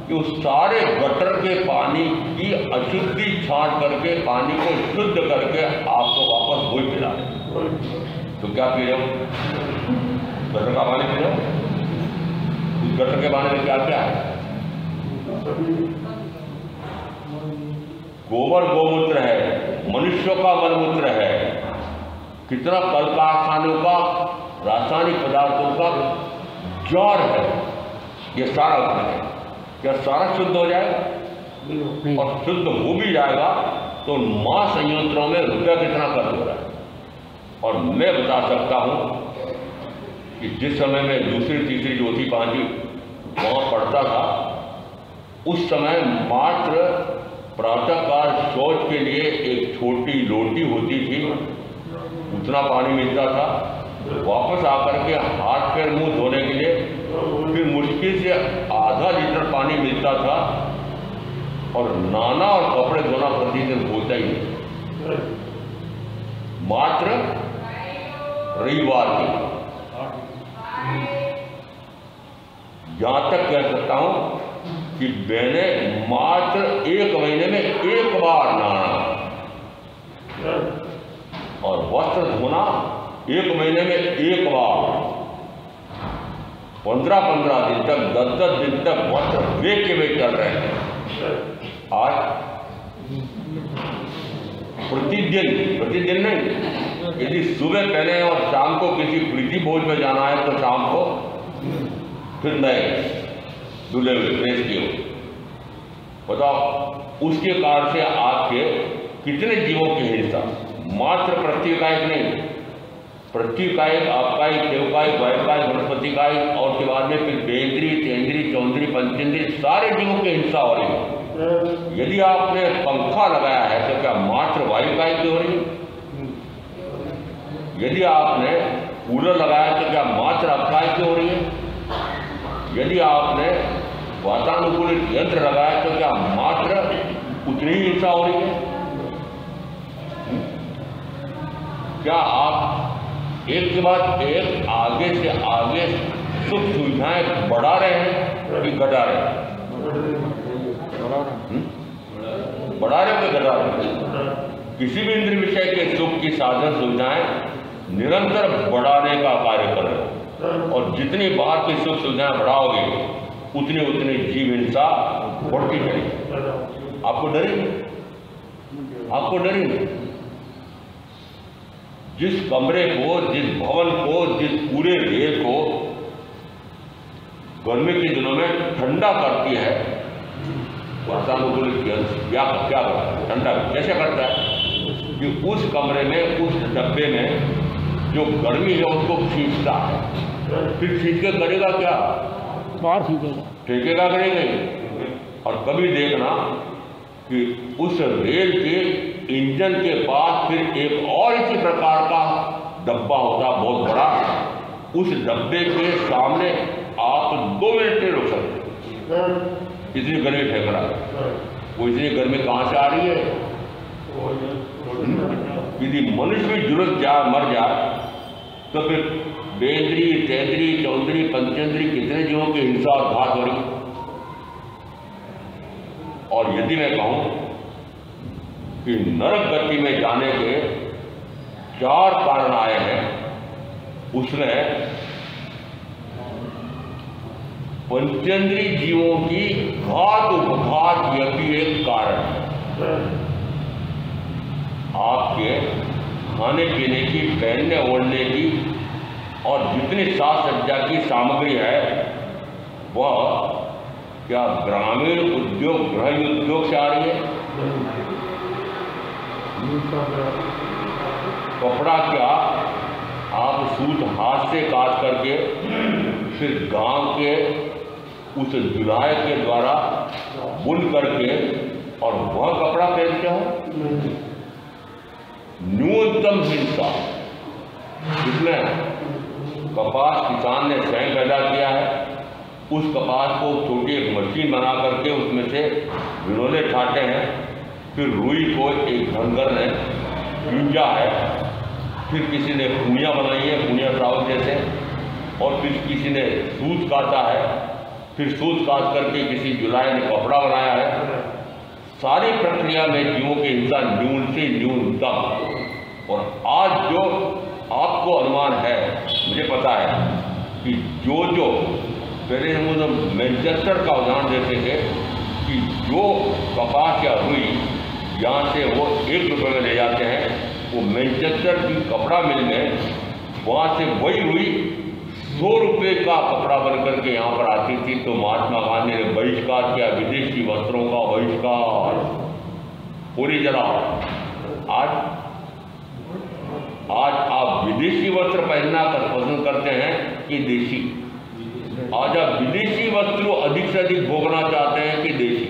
कि उस सारे गटर के पानी की अशुद्धि छांट करके पानी को शुद्ध करके आपको वापस वही पिला रहे। तो क्या पी रहे हो? गटर का पानी पी रहे हो? उस गटर के पानी में क्या क्या है? गोबर गोमूत्र है, मनुष्यों का मलमूत्र है, कितना कल कारखानों का रासायनिक पदार्थों का जौर है, ये सारा उसमें है। क्या सारा शुद्ध हो जाएगा? और शुद्ध हो भी जाएगा तो मां संयंत्रों में रुपया कितना खर्च हो रहा है? और मैं बता सकता हूं कि जिस समय में दूसरी तीसरी चौथी पांचवी वहां पढ़ता था, उस समय मात्र प्रातःकाल शौच के लिए एक छोटी लोटी होती थी, उतना पानी मिलता था। वापस आकर के हाथ पैर मुंह धोने के लिए फिर मुश्किल से आधा लीटर पानी मिलता था, और नहाना और कपड़े धोना प्रतिदिन होता ही नहीं। मात्र रविवार की, यहां तक कह सकता हूं कि मैंने मात्र 1 महीने में 1 बार नहाना, और वस्त्र धोना 1 महीने में 1 बार। 15-15 दिन तक, 10-10 दिन तक वस्त्र वेग के वेग चल रहे हैं। आज प्रतिदिन नहीं, यदि सुबह पहने और शाम को किसी प्रीति भोज में जाना है तो शाम को फिर नए धुले हुए प्रेस किए हो। बताओ उसके कारण से आपके कितने जीवों की हिंसा, मात्र प्रत्युकायिक नहीं, प्रत्युकायिक, आपकायिक, देवकायिक, वायुकायिक, वनस्पतिकायिक और के बाद में फिर बेंद्री, तेंद्री, चौंद्री, पंचेंद्री सारे जीवों की हिंसा हो रही है। यदि आपने पंखा लगाया है तो क्या मात्र वायुकायिक की हो रही है? यदि आपने कूलर लगाया तो क्या मात्र अपकायिक की हो रही है? यदि आपने वातानुकूलित यंत्र लगाया तो क्या मात्र उतनी ही हिंसा हो रही है? क्या आप एक के बाद एक आगे से आगे सुख सुविधाएं बढ़ा रहे हैं कि घटा रहे हैं? बढ़ा रहे हो कि घटा रहे हैं? किसी भी इंद्रिय विषय के सुख की साधन सुविधाएं निरंतर बढ़ाने का कार्य कर रहे हो, और जितनी बाहर की सुख सुविधाएं बढ़ाओगे उतनी उतनी जीव हिंसा बढ़ती जाएगी। आपको डरेंगे? आपको डरेंगे? जिस कमरे को, जिस भवन को, जिस पूरे रेल को गर्मी के दिनों में ठंडा करती है वातानुकूलित यंत्र, क्या करता है? ठंडा कैसे करता है कि उस कमरे में, उस डब्बे में जो गर्मी है उसको खींचता है, फिर खींच के करेगा क्या? बाहर खींचेगा, फेंकेगा करेगा। और कभी देखना कि उस रेल के इंजन के पास फिर एक और इसी प्रकार का डब्बा होता बहुत बड़ा, उस डब्बे के सामने आप 2 मिनट नहीं रुक सकते, इतनी गर्मी फेंक रहा है। वो इतनी गर्मी कहाँ से आ रही है? यदि मनुष्य भी जरूरत मर जाए तो फिर बेंद्री, तेंद्री, चौंद्री, पंचेंद्री कितने जीवों की हिंसा और घात हो रही। और यदि मैं कहूं कि नरक गति में जाने के 4 कारण आए हैं, उसमें पंचेंद्री जीवों की घात उपघात यह भी एक कारण है। आपके खाने पीने की, पहनने ओढ़ने की और जितनी साज सज्जा की सामग्री है वह क्या ग्रामीण उद्योग, गृह उद्योग से आ रही है? कपड़ा क्या आप सूत हाथ से काट करके फिर गांव के उस जुलाई के द्वारा बुन करके और वह कपड़ा पहनते हो? न्यूनतम हिंसा, जिसमें कपास किसान ने स्वयं पैदा किया है, उस कपास को छोटी एक मशीन बना करके उसमें से विनोले छाटे हैं, फिर रुई को एक धनगर ने बीजा है, फिर किसी ने पुनिया बनाई है, पुनिया ट्राउल जैसे, और फिर किसी ने सूत काटा है, फिर सूत काट करके किसी जुलाई ने कपड़ा बनाया है। सारी प्रक्रिया में जीवों की हिंसा न्यून से न्यूनतम। और आज जो आपको अनुमान है, मुझे पता है कि जो पहले हम लोग मैनचेस्टर का उदाहरण देते थे कि जो कपास या रुई यहाँ से वो 1 रुपये में ले जाते हैं, वो मैनचेस्टर की कपड़ा मिल में वहाँ से वही रुई 100 रुपये का कपड़ा बन करके यहाँ पर आती थी। तो महात्मा गांधी ने बहिष्कार किया, विदेशी वस्त्रों का बहिष्कार, पूरी जगह। आज आप विदेशी वस्त्र पहनना पसंद करते हैं कि देशी? आज आप विदेशी वस्त्र अधिक से अधिक भोगना चाहते हैं कि देशी?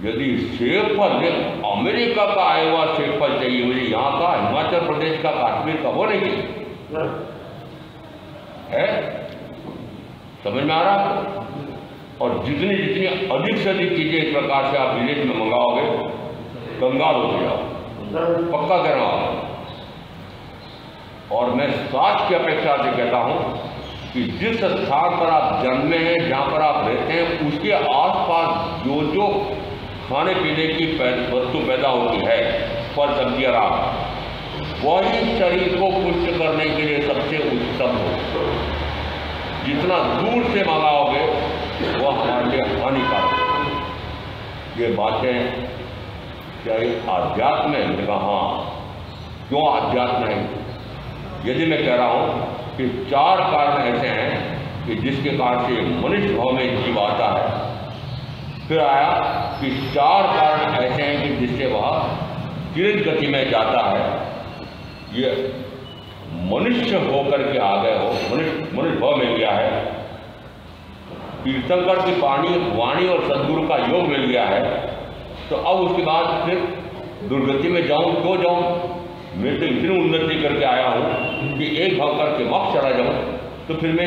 यदि सेब फल, अमेरिका का आया हुआ सेब फल चाहिए मुझे, यहाँ का हिमाचल प्रदेश का, कश्मीर का वो नहीं चाहिए है? समझ में आ रहा है? और जितनी जितनी अधिक से अधिक चीजें इस प्रकार से आप विदेश में मंगाओगे, कंगाल हो जाओ, पक्का कह रहा हूं। और मैं स्वास्थ्य की अपेक्षा से कहता हूं कि जिस स्थान पर आप जन्मे हैं, जहां पर आप रहते हैं, उसके आसपास जो खाने पीने की वस्तु पैदा होती है, फल सब्जियां, वही शरीर को पुष्ट करने के लिए सबसे उत्तम हो। जितना दूर से मंगाओगे वो हमारे लिए हानिकारक है। ये बातें क्या ये आध्यात्म है? मैंने कहा हाँ। क्यों आध्यात्म है? यदि मैं कह रहा हूँ कि 4 कारण ऐसे हैं कि जिसके कारण से मनुष्य भाव में जीव आता है। फिर आया कि 4 कारण ऐसे हैं कि जिससे वह तीव्र गति में जाता है। ये मनुष्य होकर के आ गए हो, मनुष्य भाव में गया है, तीर्थंकर की वाणी और सदगुरु का योग मिल गया है, तो अब उसके बाद फिर दुर्गति में जाऊं? क्यों जाऊं? मैं तो इतनी उन्नति करके आया हूं कि एक भाव करके मोक्ष चला जाऊं, तो फिर मैं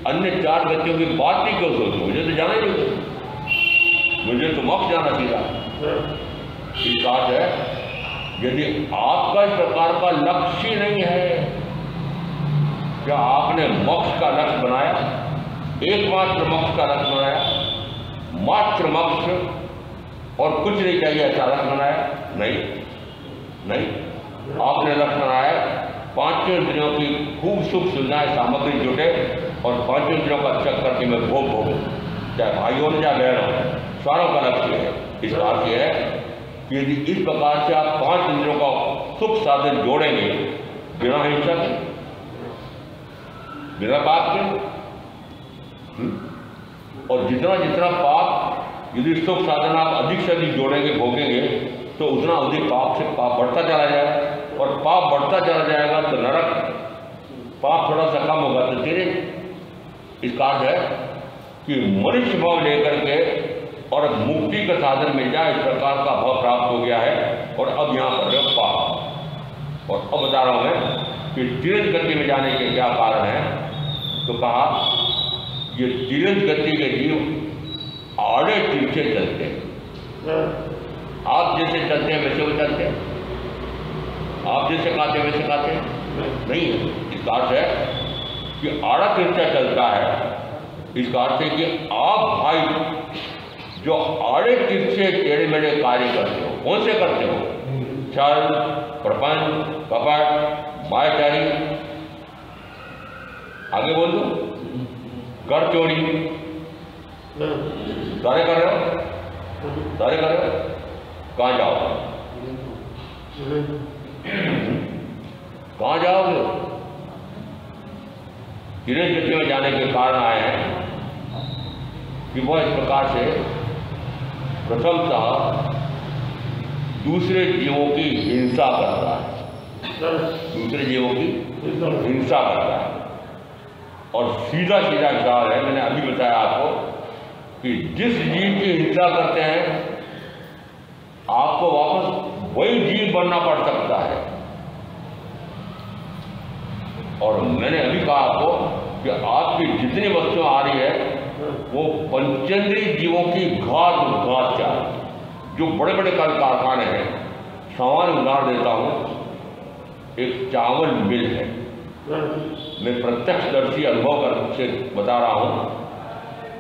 अन्य 4 गतियों की बात नहीं क्यों सोचूं? मुझे तो जाना ही नहीं, मुझे तो मोक्ष जाना सीधा। इस बात है, यदि आपका इस प्रकार का लक्ष्य ही नहीं है, क्या आपने मोक्ष का लक्ष्य बनाया? एकमात्र मोक्ष का लक्ष्य बनाया, मात्र मोक्ष और कुछ नहीं चाहिए ऐसा लक्ष्य बनाया? नहीं। आपने लक्ष्य बनाया 5 इंद्रियों की खूब सुख सुविधाएं सामग्री जुटे और 5 इंद्रियों का अच्छा करके मैं भोग भोगूं, चाहे भाई हो चाहे बहन हो, सारों का लक्ष्य है। इस बात यह है कि यदि इस प्रकार से आप 5 इंद्रियों का सुख साधन जोड़ेंगे बिना हिंसा के, बिना पाप के, और जितना जितना पाप यदि सुख साधन आप अधिक से अधिक जोड़ेंगे भोगेंगे तो उतना अधिक पाप से पाप बढ़ता चला जाएगा, और पाप बढ़ता चला जाएगा तो नरक, पाप थोड़ा सा कम होगा तो धीरे। इस कार्य है कि मनुष्य भाव लेकर के और मुक्ति का साधन मिल जाए, इस प्रकार का भाव प्राप्त हो गया है। और अब यहाँ पर पाप, और अब बता रहा हूँ मैं कि तीव्र गति में जाने के क्या कारण है। तो कहा ये तीव्र गति के जीव आड़े तिरछे चलते हैं। आप जैसे चलते हैं वैसे वो चलते हैं, आप जैसे खाते हैं वैसे खाते हैं नहीं है। इस अर्थ है कि आड़ा तिरछा चलता है, इस अर्थ है कि आप भाई जो आड़े तिरछे टेढ़े मेढ़े कार्य करते हो, कौन से करते हो? छल, प्रपंच, कपट, मायाचारी, आगे बोल दो, कर चोरी, सारे कर रहे हो, सारे कर रहे हो। कहाँ जाओगे? कहाँ जाओगे? तीव्र गति में जाने के कारण आए हैं कि वह इस प्रकार से प्रथमतः दूसरे जीवों की हिंसा करता है, दूसरे जीवों की हिंसा करता है। और सीधा सीधा हिसाब है, मैंने अभी बताया आपको कि जिस जीव की हिंसा करते हैं आपको वापस वही जीव बनना पड़ सकता है। और मैंने अभी कहा आपको कि आपकी जितनी वस्तुएं आ रही है वो पंचेंद्रीय जीवों की घात चाल, जो बड़े बड़े कारखाने हैं। सामान्य उदाहरण देता हूँ, एक चावल मिल है, मैं प्रत्यक्षदर्शी अनुभव कर से बता रहा हूँ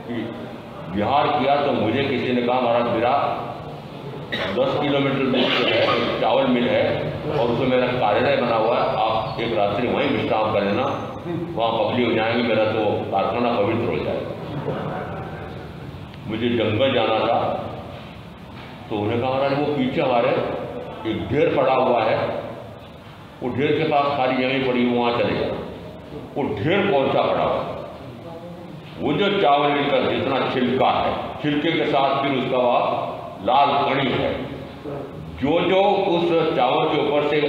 कि बिहार किया तो मुझे किसी ने कहा महाराज मेरा 10 किलोमीटर दूर जो है चावल मिल है और उसमें मेरा कार्यालय बना हुआ है, आप एक रात्रि वहीं विश्राम कर लेना, वहाँ पगली हो जाएंगे, मेरा तो कारखाना पवित्र हो जाएगा। मुझे जंगल जाना था तो उन्हें कहा महाराज वो पीछे हमारे एक ढेर पड़ा हुआ है, वो ढेर के पास खाली जमीन पड़ी, वहाँ चले जाओ। वो ढेर कौन सा पड़ा हुआ? वो जो चावल का जितना छिलका है, छिलके के साथ फिर उसका वह लाल कणी है, जो जो उस चावल के ऊपर से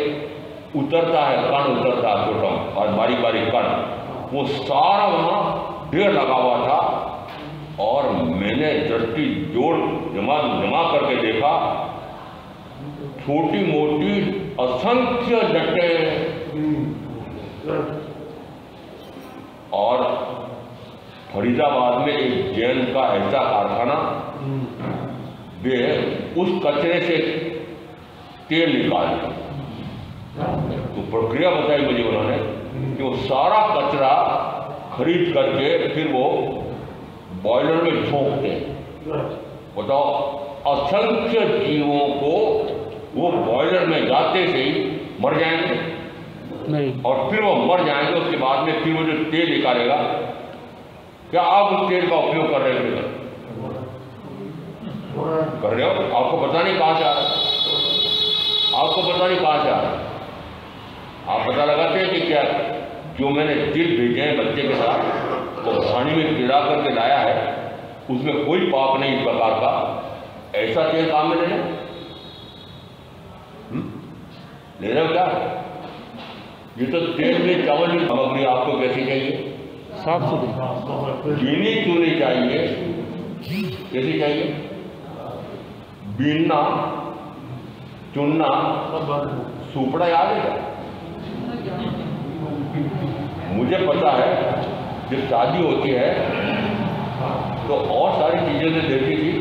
उतरता है, कण उतरता है छोटा और बारीक बारीक कण, वो सारा वहाँ ढेर लगा हुआ था। और मैंने दृष्टि जोड़ जमा करके देखा, छोटी मोटी असंख्य जटें। और फरीदाबाद में एक जैन का ऐसा कारखाना, वे उस कचरे से तेल निकालते, तो प्रक्रिया बताई मुझे उन्होंने कि वो सारा कचरा खरीद करके फिर वो बॉयलर में झोंकते हैं। बताओ, असंख्य जीवों को वो बॉयलर में जाते से ही मर जाएंगे नहीं, और फिर वो मर जाएंगे, उसके बाद में फिर वो जो तेल निकालेगा क्या आप उस तेल का उपयोग कर रहे हो? कर रहे हो? आपको पता नहीं कहां से आ रहा है, आपको पता नहीं कहां से आ रहा है। आप पता लगाते हैं कि क्या जो मैंने तिल भेजे हैं बच्चे के साथ तो पानी में गिरा करके लाया है, उसमें कोई पाप नहीं इस प्रकार का, ऐसा तेल काम में ले रहे हो क्या? ये तो तेल में चावल की सामग्री आपको कैसी चाहिए? साफ सुथरी, चीनी चूनी चाहिए, कैसी चाहिए? बीनना, चुनना, सुपड़ा याद है क्या? मुझे पता है जब शादी होती है तो और सारी चीजें जो देती थी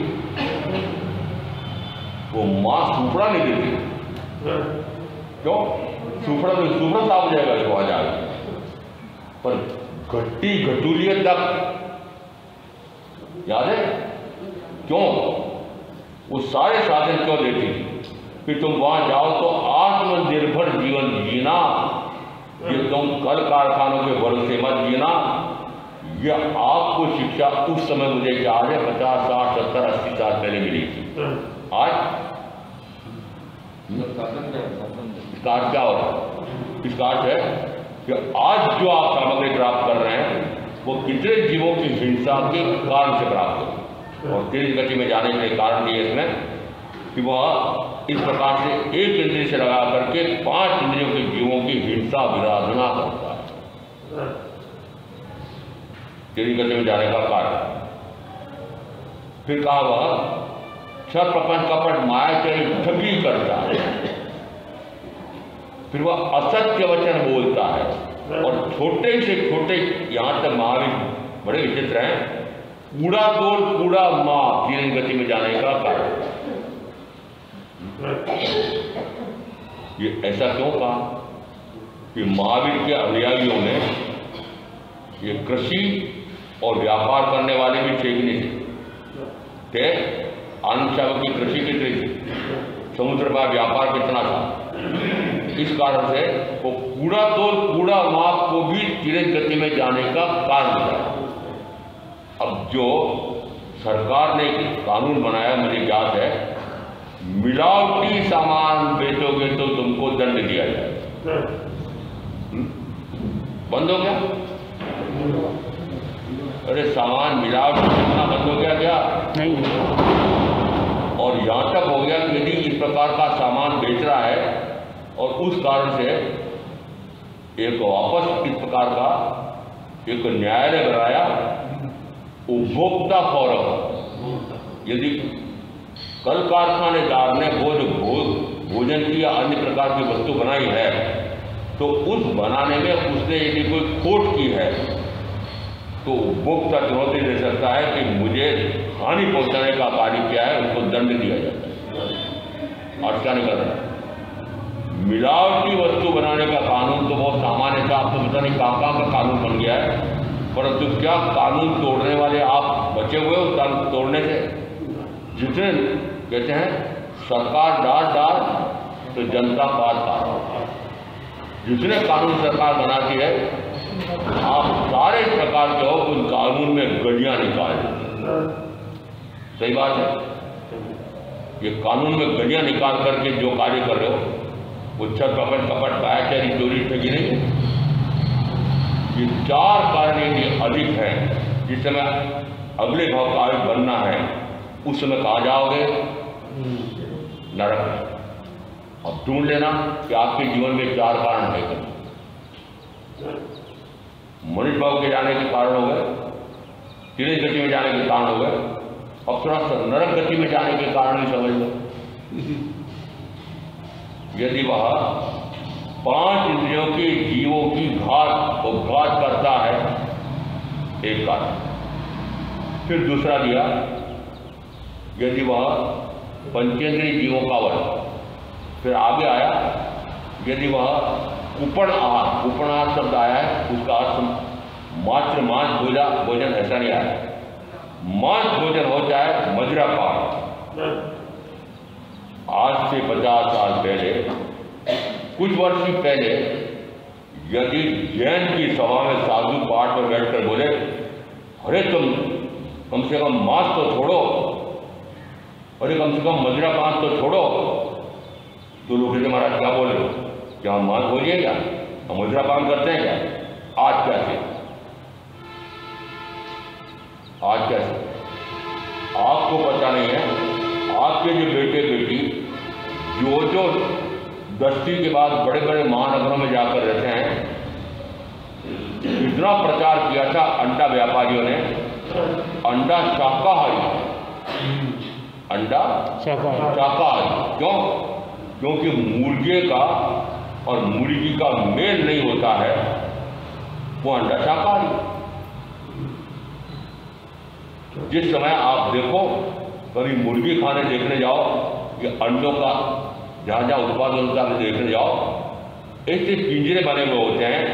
वो माँ सुपड़ा नहीं देती। क्यों? सुपड़ा तो सुपड़ा साफ हो जाएगा इसको आ जाएगा, पर घट्टी घटूलियत तक याद है क्यों? वो सारे साधन क्यों देती थी कि तुम वहां जाओ तो आत्मनिर्भर जीवन जीना, ये तुम कल कारखानों के भरोसे मत जीना। ये आपको शिक्षा उस समय मुझे याद है 50, 60, 70, 80 साल पहले मिली थी। आज इसका अर्थ क्या हो रहा है? इसका अर्थ है कि आज जो आप सामग्री प्राप्त कर रहे हैं वो कितने जीवों की हिंसा के कारण से प्राप्त हो, और तेज गति में जाने के कारण ये इसमें कि वह इस प्रकार से एक इंद्रिय से लगा करके 5 इंद्रियों के जीवों की हिंसा विराधना करता है, तेज गति में जाने का कारण। फिर कहा वह छल प्रपंच कपट माया के ठगी करता है, फिर वह असत्य वचन बोलता है, और छोटे से छोटे यहाँ तक महावीर बड़े विचित्र हैं, कूड़ा तोड़ कूड़ा माँ तीन गति में जाने का कारण। ये ऐसा क्यों कहा कि महावीर के अनुयायियों में ये कृषि और व्यापार करने वाले भी थे कि नहीं थे? आनंद साहब की कृषि कितनी थी, समुद्र पर व्यापार कितना था, इस कारण से वो कूड़ा तोड़ कूड़ा माप को भी तीव्र गति में जाने का कारण था। अब जो सरकार ने कानून बनाया, मुझे याद है, मिलावटी सामान बेचोगे तो तुमको दंड दिया जाए, बंद हो गया। अरे सामान मिलावटी बेचना बंद हो गया क्या? नहीं। और यहाँ तक हो गया कि यदि इस प्रकार का सामान बेच रहा है और उस कारण से एक वापस इस प्रकार का एक न्यायालय बनाया, उपभोक्ता फोरम। यदि कल कारखानेदार ने वो जो भोजन की या अन्य प्रकार की वस्तु बनाई है तो उस बनाने में उसने यदि कोई खोट की है तो उपभोक्ता चुनौती दे सकता है कि मुझे हानि पहुंचाने का कार्य किया है, उसको दंड दिया जाता है। और क्या नहीं कर रहा? मिलावटी वस्तु बनाने का कानून तो बहुत सामान्य था, आपको पता नहीं कहाँ का कानून बन गया है, परंतु क्या कानून तोड़ने वाले आप बचे हुए हो कानून तोड़ने से? जितने कहते हैं सरकार डार तो जनता पार, जितने कानून सरकार बनाती है आप सारे प्रकार के हो उन कानून में गलियां निकाल देते हैं। सही बात है, ये कानून में गलियां निकाल करके जो कार्य कर रहे हो वो छल प्रपंच कपट कायाचारी चोरी ठगी नहीं है। ये 4 कारण यदि अधिक हैं, जिस समय अगले भाव का आयु बनना है उस समय कहा जाओगे नरक। अब ढूंढ लेना कि आपके जीवन में 4 कारण है कभी। मनुष्य भाव के जाने के कारण हो गए, तीव्र गति में जाने के कारण हो गए, अब थोड़ा सा नरक गति में जाने के कारण भी समझ लो। यदि वह 5 इंद्रियों के जीवों की घात करता है, एक कारण। फिर दूसरा दिया, यदि वह पंचेंद्रिय जीवों का वध। फिर आगे आया, यदि वह कुपण आहार शब्द आया है, उसका अर्थ मात्र मांस भोजन ऐसा नहीं आया। मांस भोजन हो चाहे मदिरापान। आज से 50 साल पहले, कुछ वर्ष पहले, यदि जैन की सभा में साधु पाठ पर बैठकर बोले अरे तुम कम से कम मांस तो छोड़ो, अरे कम से कम मदिरा पान तो छोड़ो। तो लोग कहते महाराज क्या बोल रहे हो, क्या हम मांस बोलिए क्या, हम मदिरा पान करते हैं क्या? आज कैसे, आज कैसे? आपको पता नहीं है, आपके जो बेटे बेटी जो 10वीं के बाद बड़े बड़े महानगरों में जाकर रहते हैं, इतना प्रचार किया था अंडा व्यापारियों ने, अंडा शाकाहारी, अंडा शाकाहारी। क्यों? क्योंकि मुर्गे का और मुर्गी का मेल नहीं होता है, वो अंडा शाकाहारी। जिस समय आप देखो कभी मुर्गी खाने देखने जाओ कि अंडों का जहाँ जहाँ उत्पादन होता है देखने जाओ, ऐसे पिंजरे बने हुए होते हैं,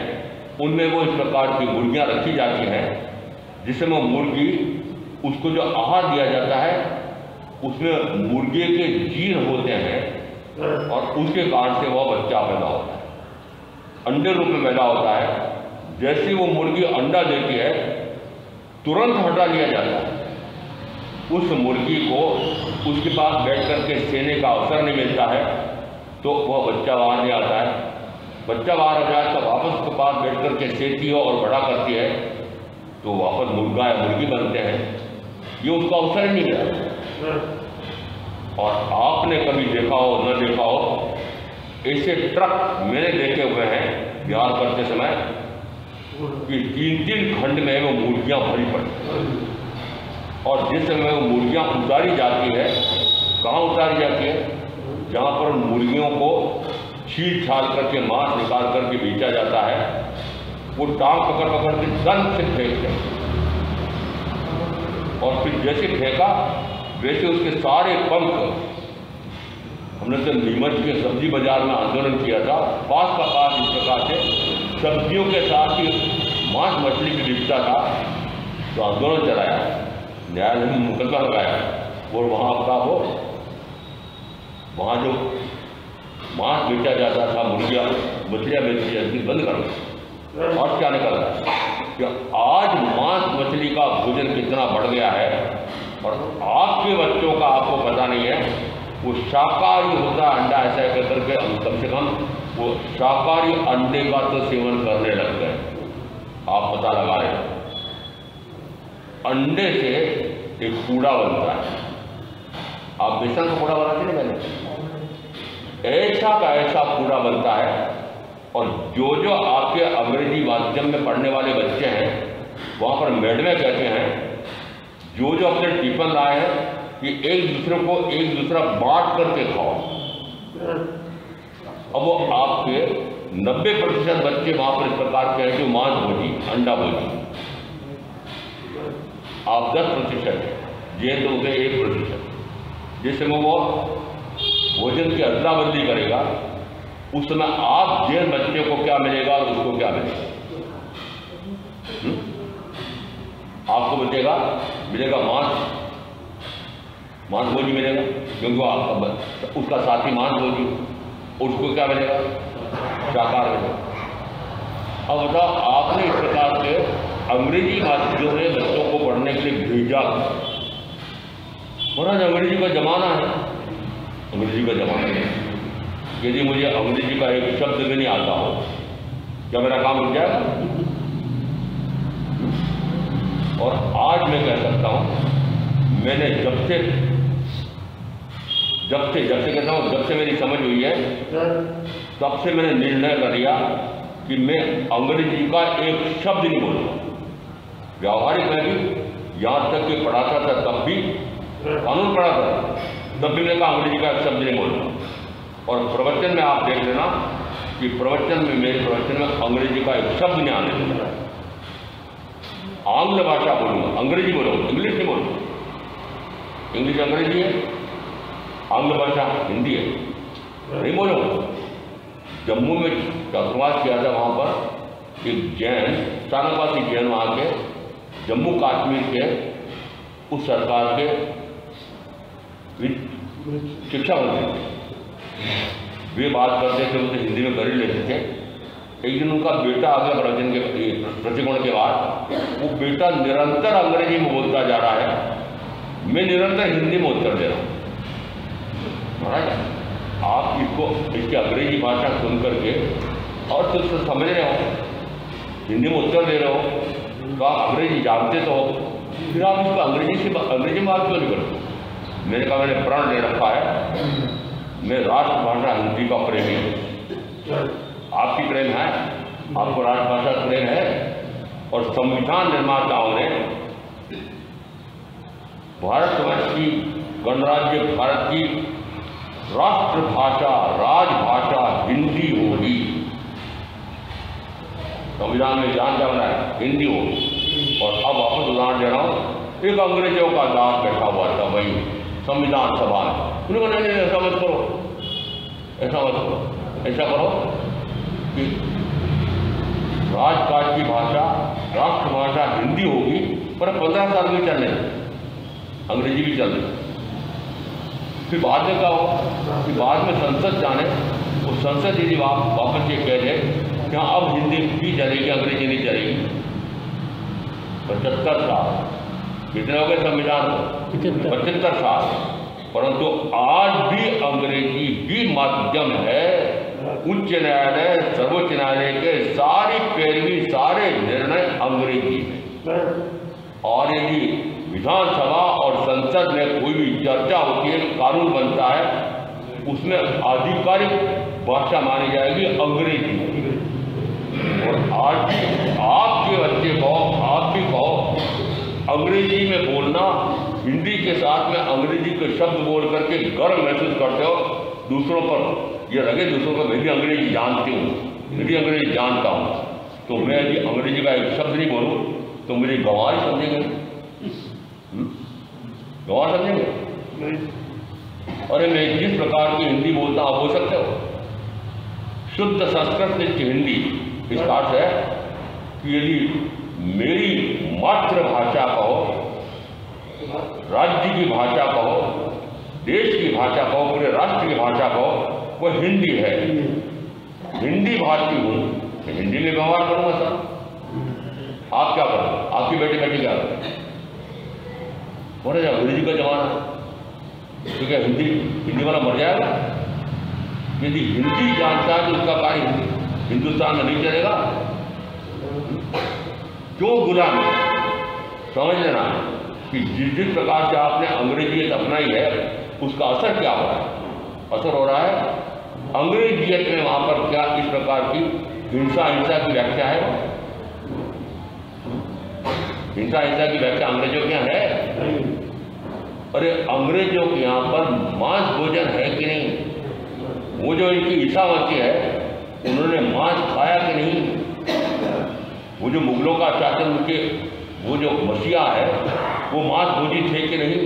उनमें वो इस प्रकार की मुर्गियाँ रखी जाती हैं, जिसमें मुर्गी उसको जो आहार दिया जाता है उसमें मुर्गे के जीन होते हैं और उसके कारण से वह बच्चा पैदा होता है, अंडे रूप में पैदा होता है। जैसे वो मुर्गी अंडा देती है तुरंत हटा लिया जाता है, उस मुर्गी को उसके पास बैठ कर के सेने का अवसर नहीं मिलता है, तो वह बच्चा बाहर नहीं आता है। बच्चा बाहर आ जाए तो वापस उसके पास बैठ कर के सेती है और बड़ा करती है, तो वापस मुर्गा या मुर्गी बनते हैं। ये उसका अवसर ही नहीं मिला। और आपने कभी देखा हो न देखा हो, ऐसे ट्रक मैंने देखे हुए हैं बिहार करते समय कि 3-3 खंड में वो मुर्गियाँ भरी पड़ी, और जिस समय वो मुर्गियाँ उतारी जाती है, कहाँ उतारी जाती है? जहाँ पर मुर्गियों को छील छाल करके मांस निकाल करके बेचा जाता है, वो टांग पकड़ पकड़ के दंड से फेंकते हैं, और फिर जैसे फेंका वैसे उसके सारे पंख, हमने तो नीमच के सब्जी बाजार में आंदोलन किया था, पास का पास इस प्रकार से सब्जियों के साथ ही मांस मछली भी बिकता था, तो आंदोलन चलाया, न्यायालय में मुकदमा लगाया, और वहाँ का वो वहाँ जो मांस बेचा जाता था, मुर्गियाँ मछलियाँ बेची जाती बंद कर दो। और क्या निकल रहा है कि आज मांस मछली का भोजन कितना बढ़ गया है, और आपके बच्चों का आपको पता नहीं है, वो शाकाहारी होता है अंडा ऐसा कह करके कम से कम वो शाकाहारी अंडे का तो सेवन करने लग गए। आप पता लगा रहे हो, अंडे से एक कूड़ा बनता है, आप बेसन का कूड़ा बनाते नहीं पहले, ऐसा का ऐसा कूड़ा बनता है। और जो आपके अंग्रेजी माध्यम में पढ़ने वाले बच्चे हैं, वहाँ पर मैडमें कहते हैं, जो अपने टिफिन लाए हैं कि एक दूसरे को एक दूसरा बांट करके खाओ। अब वो आपके 90% बच्चे वहाँ पर इस प्रकार के हैं जो मांस भोजी, अंडा भोजी, आप 10% जैन तो उसे 1%। जिस समय वो भोजन की अदला बदली करेगा, उस समय आप जैन बच्चे को क्या मिलेगा और उसको क्या मिलेगा? आपको मिलेगा मांस भोजी मिलेगा, क्योंकि वो आपका उसका साथी मांस भोजी, उसको क्या मिलेगा? शाकाहार मिलेगा। अब बताओ, आपने इस प्रकार से अंग्रेजी माध्यम में बच्चों को पढ़ने के लिए भेजा, महाराज अंग्रेजी का जमाना है, अंग्रेजी का जमाना है। यदि मुझे अंग्रेजी का एक शब्द भी नहीं आता हो, क्या मेरा काम रुक जाएगा? और आज मैं कह सकता हूँ, मैंने जब से कहता हूँ, जब से मेरी समझ हुई है, तब से मैंने निर्णय कर लिया कि मैं अंग्रेजी का एक शब्द नहीं बोलूँगा। व्यावहारिक में भी, यहाँ तक कि पढ़ाता था तब भी, कानून पढ़ाता था तब भी मैंने कहा अंग्रेजी का एक शब्द नहीं बोलूँगा। और प्रवचन में आप देख लेना कि मेरे प्रवचन में अंग्रेजी का एक शब्द नहीं आने देता। आंग्ल भाषा बोलूँगा, अंग्रेजी बोलूँगा, इंग्लिश नहीं बोलूँगा। इंग्लिश अंग्रेजी है, आंग्ल भाषा हिंदी है, नहीं बोलूँगा। जम्मू में छात्रावास किया था, वहाँ पर एक जैन, स्थानकवासी जैन वहाँ के, जम्मू कश्मीर के उस सरकार के शिक्षा मंत्री, वे बात करते थे, उसे हिंदी में कर ही लेते थे। एक दिन उनका बेटा आ गया प्रवचन के प्रतिकोण के बाद, वो बेटा निरंतर अंग्रेजी में बोलता जा रहा है, मैं निरंतर हिंदी में उत्तर दे रहा हूँ। महाराज आप इसको इसकी अंग्रेजी भाषा सुन करके और तो समझ रहे हो, हिंदी में उत्तर दे रहे हो, तो आप अंग्रेजी जानते तो हो, फिर आप इसको अंग्रेजी में बात क्यों नहीं करते? मैंने कहा मैंने प्रण ले रखा है, मैं राष्ट्रभाषा हिंदी का प्रेमी हूँ। आपकी प्रेम है, आपको राष्ट्रभाषा प्रेम है, और संविधान निर्माताओं ने भारतवर्ष की गणराज्य भारत की राष्ट्रभाषा राजभाषा हिंदी होगी, संविधान में जान क्या बनाया, हिंदी होगी। और अब वापस उदाहरण दे रहा हूँ, एक अंग्रेजों का दास बैठा हुआ था वही संविधान सभा में, उन्होंने कहा नहीं ऐसा मत करो, ऐसा मत करो, ऐसा करो कि राजकाज की भाषा राष्ट्रभाषा हिंदी होगी, पर 15 साल में चलने अंग्रेजी भी चलने। फिर बाद में क्या हो कि बाद में संसद जाने, वो संसद यदि वापस ये कह दे कि हाँ अब हिंदी भी चलेगी अंग्रेजी नहीं चलेगी। 75 साल कितने हो गए संविधान को? 75 साल, परंतु आज भी अंग्रेजी ही माध्यम है। उच्च न्यायालय सर्वोच्च न्यायालय के सारी पैरवी सारे निर्णय अंग्रेजी में, और यदि विधानसभा और संसद में कोई भी चर्चा होती है, कानून बनता है, उसमें आधिकारिक भाषा मानी जाएगी अंग्रेजी। और आज भी आपके बच्चे को आप भी कहो अंग्रेजी में बोलना, हिंदी के साथ में अंग्रेजी के शब्द बोल करके गर्व महसूस करते हो, दूसरों पर ये लगे दूसरों को मैं भी अंग्रेजी जानती हूँ, मैं भी अंग्रेजी जानता हूँ, तो मैं यदि अंग्रेजी का एक शब्द नहीं बोलूँ तो मुझे गंवार समझेंगे, गंवार समझेंगे। अरे मैं जिस प्रकार की हिंदी बोलता आप बोल सकते हो, शुद्ध संस्कृत की हिंदी। इस अर्थ है कि यदि मेरी मातृभाषा कहो, राज्य की भाषा कहो, देश की भाषा कहो, पूरे राष्ट्र की भाषा कहो, वह हिंदी है। हिंदी भारतीय हूँ, हिंदी में व्यवहार करूँगा सर। आप क्या करोगे? आपकी बेटी क्या करें? बोले अंग्रेजी का जमाना है, तो क्या हिंदी वाला मर जाएगा? यदि हिंदी जानता है तो उसका कार्य हिंदुस्तान में नहीं चलेगा। क्यों गुलाम? समझ लेना कि जिस प्रकार से आपने अंग्रेजियत अपनाई है उसका असर क्या हो रहा है? असर हो रहा है अंग्रेजियत में वहां पर क्या इस प्रकार की हिंसा की व्याख्या है? हिंसा की व्याख्या अंग्रेजों के यहाँ है? अरे अंग्रेजों के यहाँ पर मांस भोजन है कि नहीं? वो जो इनकी ईसामती है उन्होंने मांस खाया कि नहीं? वो जो मुगलों का शासन उनके वो जो मसीहा है वो मांस भोजी थे कि नहीं?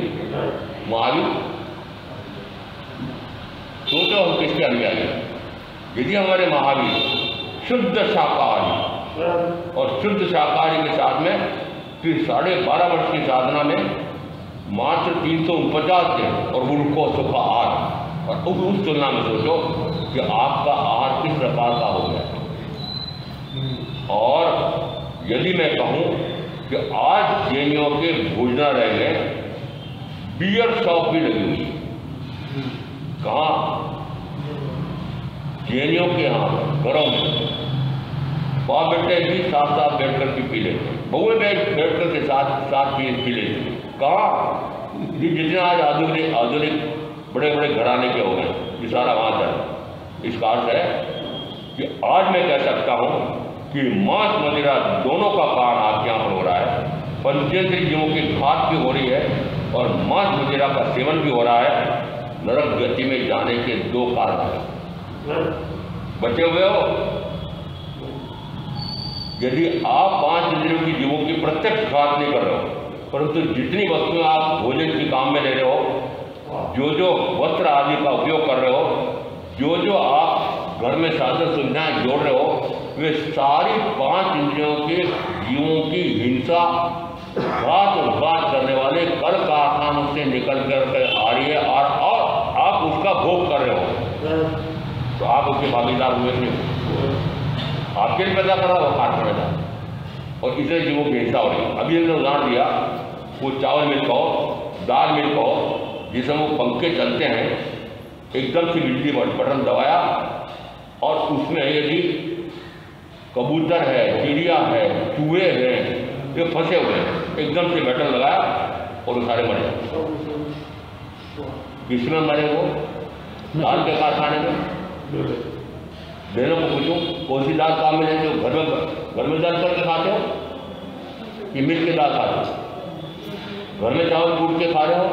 महावीर सोचो हम किसके अनुयायी? यदि हमारे महावीर शुद्ध शाकाहारी और शुद्ध शाकाहारी के साथ में फिर 12.5 वर्ष की साधना में मात्र 349 दिन और उनको सुखा आहार, और उस तुलना में सोचो कि आपका आहार किस प्रकार का हो गया। और यदि मैं कहूँ कि आज जैनियों के भोजनालय में बियर शॉप भी लगी हुई है। कहाँ? जैनियों के यहाँ घरों में वहाँ बैठे भी साथ बैठ कर पी लेते, बहुए बैठ कर के साथ पी लेते। कहाँ? जितने आज आधुनिक बड़े घराने के हो गए, ये सारा वहाँ चल। इसका अर्थ है कि आज मैं कह सकता हूँ कि मांस मदिरा दोनों का कारण आपके यहाँ पर हो रहा है। पंचेंद्रिय जीवों की घात भी हो रही है और मांस मदिरा का सेवन भी हो रहा है। नरक गति में जाने के 2 कारण हैं। बचे हुए हो यदि आप 5 इंद्रियों की जीवों की प्रत्यक्ष घात नहीं कर रहे हो, परंतु जितनी वस्तुएं आप भोजन के काम में ले रहे हो, जो वस्त्र आदि का उपयोग कर रहे हो, जो आप घर में साधन सुविधाएं जोड़ रहे हो, वे सारी 5 इंद्रियों के जीवों की हिंसा घात करने वाले कल कारखानों से निकल कर आ रही है और आप उसका भोग कर रहे हो, तो आप उसके भागीदार हुए थे। आपके लिए पैदा कर रहा हो कारखानेदार, और इतने जीवों की हिंसा हो रही है। अभी हमने उदाहरण दिया, वो चावल मिल का हो, दाल मिल का हो, जिसमें वो पंखे चलते हैं, एकदम से बिजली बटन दबाया और उसमें यदि कबूतर है, चिड़िया है, चूहे हैं, ये फंसे हुए हैं, एकदम से बटन लगाया और वो सारे मरे। किसमें मरे वो? दाल के कारखाने में। बहनों को पूछूं, कौन सी दाल काम में लेते हो? घर में दाल करके खाते हो कि मिल के दाल खाते हो? घर में चावल कूट के खा रहे हो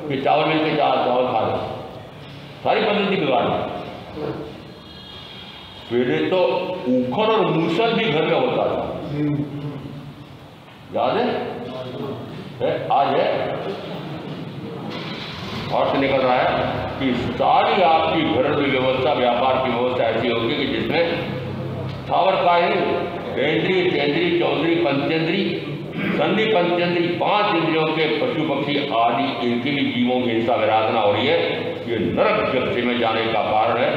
कि चावल मिल के चावल खा रहे हो? सारी पद्धति बिगाड़ दी। पहले तो उखड़ और मूसल भी घर में होता था, याद है? आज है और से निकल रहा है कि सारी आपकी घरेलू व्यवस्था, व्यापार की व्यवस्था ऐसी होगी कि जिसमें स्थावर कायिक, केंद्रीय, केंद्रीय, चौधरी, पंचेंद्री, संधि पंचेंद्री, 5 इंद्रियों के पशु पक्षी आदि इनके भी जीवों की हिंसा विराधना हो रही है। ये नरक जगत में जाने का कारण है।